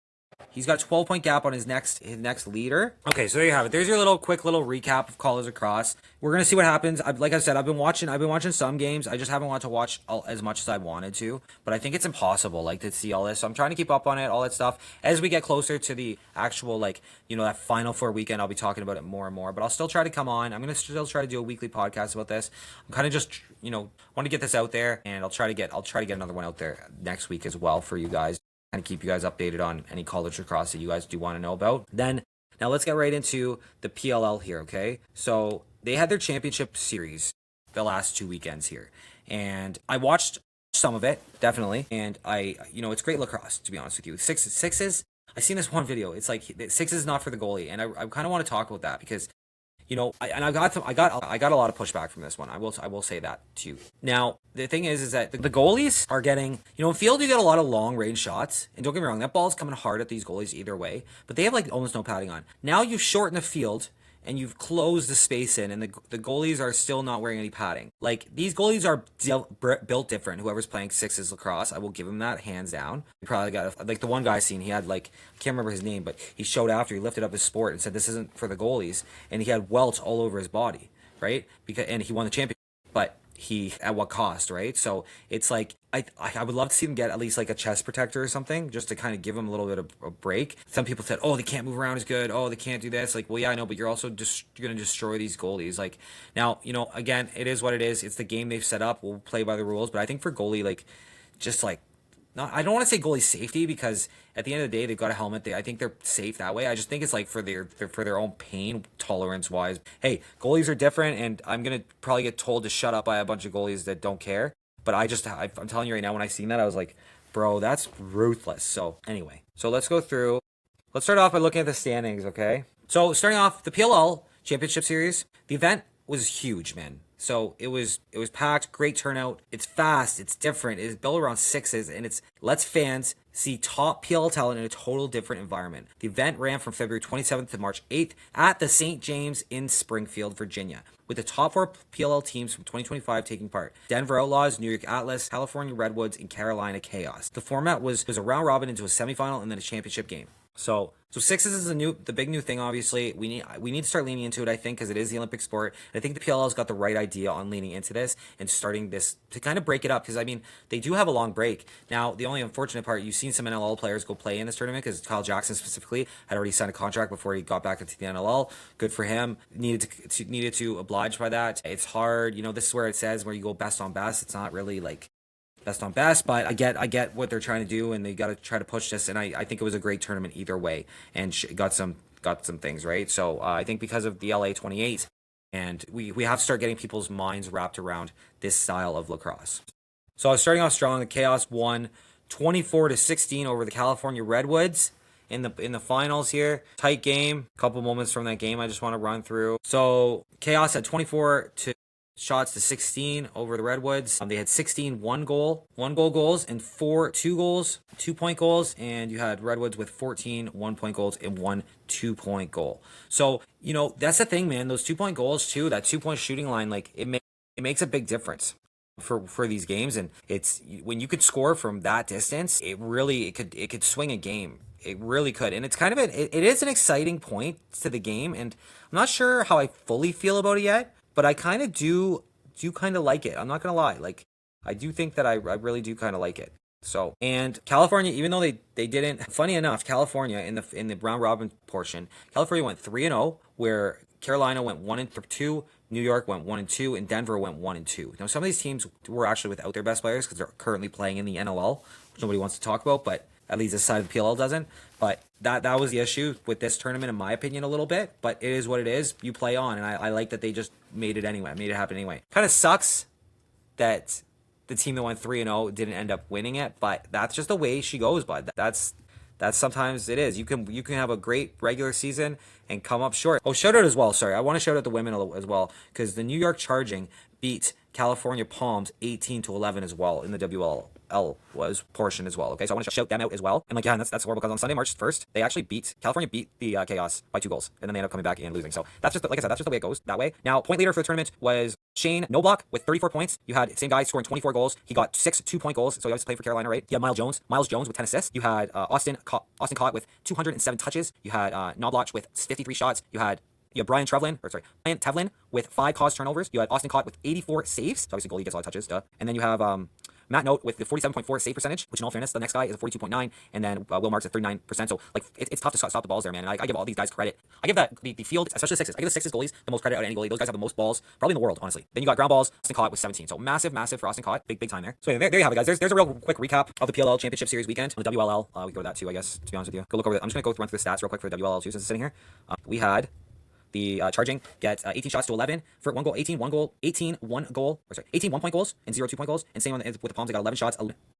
A: He's got a 12-point gap on his next leader. Okay, so there you have it. There's your quick little recap of college lacrosse. We're gonna see what happens. Like I said, I've been watching some games. I just haven't wanted to watch as much as I wanted to. But I think it's impossible, like, to see all this. So I'm trying to keep up on it, all that stuff. As we get closer to the actual, like, you know, that Final Four weekend, I'll be talking about it more and more. But I'll still try to come on. I'm gonna still try to do a weekly podcast about this. I'm kind of just, you know, want to get this out there, and I'll try to get another one out there next week as well for you guys, and keep you guys updated on any college lacrosse that you guys do want to know about. Then, now let's get right into the PLL here, okay? So they had their championship series the last 2 weekends here, and I watched some of it, definitely, and it's great lacrosse, to be honest with you. Sixes, I seen this one video. It's like, sixes is not for the goalie, and I kind of want to talk about that, because, you know, I got a lot of pushback from this one. I will say that to you. Now, the thing is that the goalies are getting, you know, in field you get a lot of long range shots, and don't get me wrong, that ball's coming hard at these goalies either way, but they have like almost no padding on. Now you shorten the field, and you've closed the space in, and the goalies are still not wearing any padding. Like, these goalies are built different. Whoever's playing sixes lacrosse, I will give him that, hands down. He probably got, like, the one guy I seen, he had, like, I can't remember his name, but he showed after, he lifted up his sport and said this isn't for the goalies, and he had welts all over his body, right? And he won the championship, but he, at what cost, right? So it's like, I would love to see them get at least like a chest protector or something, just to kind of give them a little bit of a break. Some people said, oh, they can't move around as good, oh, they can't do this. Like, well, yeah, I know, but you're also just going to destroy these goalies. Like, now, you know, again, it is what it is. It's the game they've set up. We'll play by the rules. But I think for goalie, like, just like, I don't want to say goalie safety, because at the end of the day, they've got a helmet. I think they're safe that way. I just think it's like for their own pain tolerance wise. Hey, goalies are different, and I'm gonna probably get told to shut up by a bunch of goalies that don't care. But I'm telling you right now, when I seen that, I was like, bro, that's ruthless. So anyway, so let's go through. Let's start off by looking at the standings, okay? So starting off, the PLL Championship Series, the event was huge, man. So it was packed, great turnout. It's fast, it's different, it's built around sixes, and it lets fans see top PLL talent in a total different environment. The event ran from February 27th to March 8th at the St. James in Springfield, Virginia, with the top 4 PLL teams from 2025 taking part: Denver Outlaws, New York Atlas, California Redwoods, and Carolina Chaos. The format was a round robin into a semifinal and then a championship game. So sixes is the big new thing. Obviously, we need to start leaning into it, I think, because it is the Olympic sport. And I think the PLL's got the right idea on leaning into this and starting this to kind of break it up, because I mean, they do have a long break. Now, the only unfortunate part, you've seen some NLL players go play in this tournament, because Kyle Jackson specifically had already signed a contract before he got back into the NLL. Good for him. Needed to oblige by that. It's hard, you know. This is where it says where you go best on best. It's not really like best on best, but I get what they're trying to do, and they got to try to push this, and I think it was a great tournament either way, and got some things right. So I think because of the LA 28, and we have to start getting people's minds wrapped around this style of lacrosse. So I was starting off strong. The Chaos won 24-16 over the California Redwoods in the finals here. Tight game. A couple moments from that game I just want to run through. So Chaos had 24-16 shots to 16 over the Redwoods. They had 16 one-goal goals and 4 2-goals, 2-point goals, and you had Redwoods with 14 1-point goals and 1 2-point goal. So, you know, that's the thing, man. Those 2-point goals too, that 2-point shooting line, like it makes a big difference for these games. And it's when you could score from that distance, it could swing a game. It really could. And it's kind of it is an exciting point to the game, and I'm not sure how I fully feel about it yet, but I kind of do kind of like it. I'm not gonna lie. Like, I do think that I really do kind of like it. So, and California, even though they didn't, funny enough, California in the round robin portion, California went 3-0, where Carolina went 1-2, New York went 1-2, and Denver went 1-2. Now, some of these teams were actually without their best players because they're currently playing in the NLL, which nobody wants to talk about, but at least this side of the PLL doesn't. But that was the issue with this tournament, in my opinion, a little bit. But it is what it is. You play on, and I like that they just made it anyway. Made it happen anyway. Kind of sucks that the team that went 3-0 didn't end up winning it, but that's just the way she goes, bud. That's sometimes it is. You can have a great regular season and come up short. Oh, shout out as well. Sorry, I want to shout out the women as well, because the New York Charging beat California Palms 18-11 as well in the WLL was portion as well. Okay, so I want to shout them out as well. And like, yeah, and that's horrible because on Sunday, March 1st, they actually California beat the Chaos by 2 goals, and then they ended up coming back and losing. So that's just, like I said, that's just the way it goes that way. Now, point leader for the tournament was Shane Noblock with 34 points. You had same guy scoring 24 goals. He got 6 2-point goals, so he obviously played for Carolina, right? You had Miles Jones with 10 assists. You had Austin Cott with 207 touches. You had Noblock with 53 shots. You had Brian Tevlin with 5 caused turnovers. You had Austin Cott with 84 saves. So obviously goalie gets a lot of touches, duh. And then you have Matt Note with the 47.4 save percentage, which in all fairness, the next guy is a 42.9, and then Will Marks at 39%. So like it's tough to stop the balls there, man. And I give all these guys credit. I give that the field, especially the Sixes. I give the Sixes goalies the most credit out of any goalie. Those guys have the most balls probably in the world, honestly. Then you got ground balls. Austin Cott with 17. So massive for Austin Cott. Big time there. So there you have it, guys. There's a real quick recap of the PLL Championship Series weekend. On the WLL, we go over that too, I guess. To be honest with you, go look over. I'm just gonna run through the stats real quick for the WLL too, since it's sitting here. We had the Charging get 18 shots to 11 for 1 goal, 18 1-point goals and 0 2-point goals. And same with the Palms, they got 11 shots,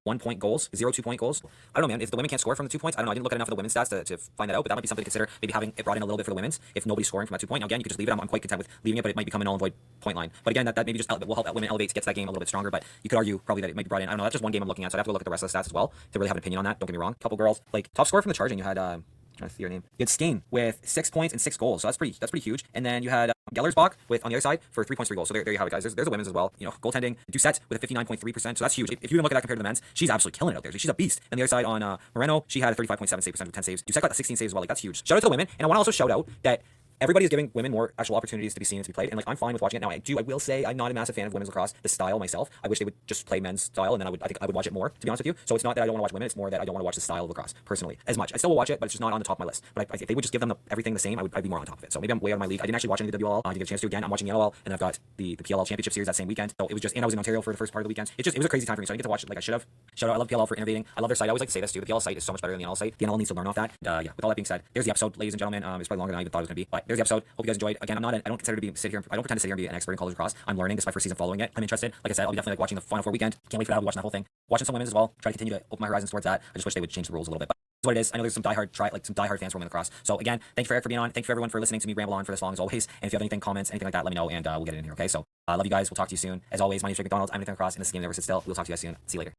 A: 1-point goals, 0 2-point goals. I don't know, man. If the women can't score from the 2 points, I don't know. I didn't look at enough of the women's stats to find that out, but that might be something to consider. Maybe having it brought in a little bit for the women's if nobody's scoring from that 2-point. Now, again, you could just leave it. I'm quite content with leaving it, but it might become a null and void point line. But again, that maybe just will help women elevate to get to that game a little bit stronger. But you could argue probably that it might be brought in. I don't know. That's just one game I'm looking at, so I have to go look at the rest of the stats as well to really have an opinion on that. Don't get me wrong. Couple girls, like top scorer from the Charging, you had trying to see your name. You had Skane with 6 points and 6 goals, so that's pretty huge. And then you had Gellersbach with on the other side for 3 points, 3 goals. So there you have it, guys. There's the women's as well. You know, goaltending. Doucette with a 59.3%, so that's huge. If you even look at that compared to the men's, she's absolutely killing it out there. She's a beast. And the other side on Moreno, she had a 35.7 save percent with 10 saves. Doucette got 16 saves as well. Like, that's huge. Shout out to the women, and I want to also shout out that everybody is giving women more actual opportunities to be seen and to be played, and like I'm fine with watching it now. I will say I'm not a massive fan of women's lacrosse, the style myself. I wish they would just play men's style, and then I think I would watch it more, to be honest with you. So it's not that I don't want to watch women, it's more that I don't want to watch the style of lacrosse personally as much. I still will watch it, but it's just not on the top of my list. But if they would just give them everything the same, I'd be more on top of it. So maybe I'm way out of my league. I didn't actually watch any of the WLL. I didn't get a chance to again. I'm watching the NLL, and I've got the PLL Championship Series that same weekend. So it was just, and I was in Ontario for the first part of the weekend. It was a crazy time for me, so I didn't get to watch it like I should have. Shout out, I love PLL for innovating. I love their site. I always like to say this too. The PLL site is so much better than the NL site. The NL needs to learn off that. Yeah. With all that being said, there's the episode, ladies and gentlemen. It's probably longer than I even thought it was gonna be, but there's the episode. Hope you guys enjoyed. Again, I don't pretend to sit here and be an expert in college lacrosse. I'm learning. This is my first season following it. I'm interested. Like I said, I'll be definitely watching the Final Four weekend. Can't wait for that. I'll be watching the whole thing. Watching some women's as well. Try to continue to open my horizons towards that. I just wish they would change the rules a little bit. But it's what it is. I know there's some diehard fans for women lacrosse. So again, thank you for Eric for being on. Thank you for everyone for listening to me ramble on for this long as always. And if you have anything, comments, anything like that, let me know and we'll get it in here. Okay. So love you guys. We'll talk to you soon. As always, my name is Rick McDonald. I'm Anything Lacrosse, and this game never sits still. We'll talk to you guys soon. See you later.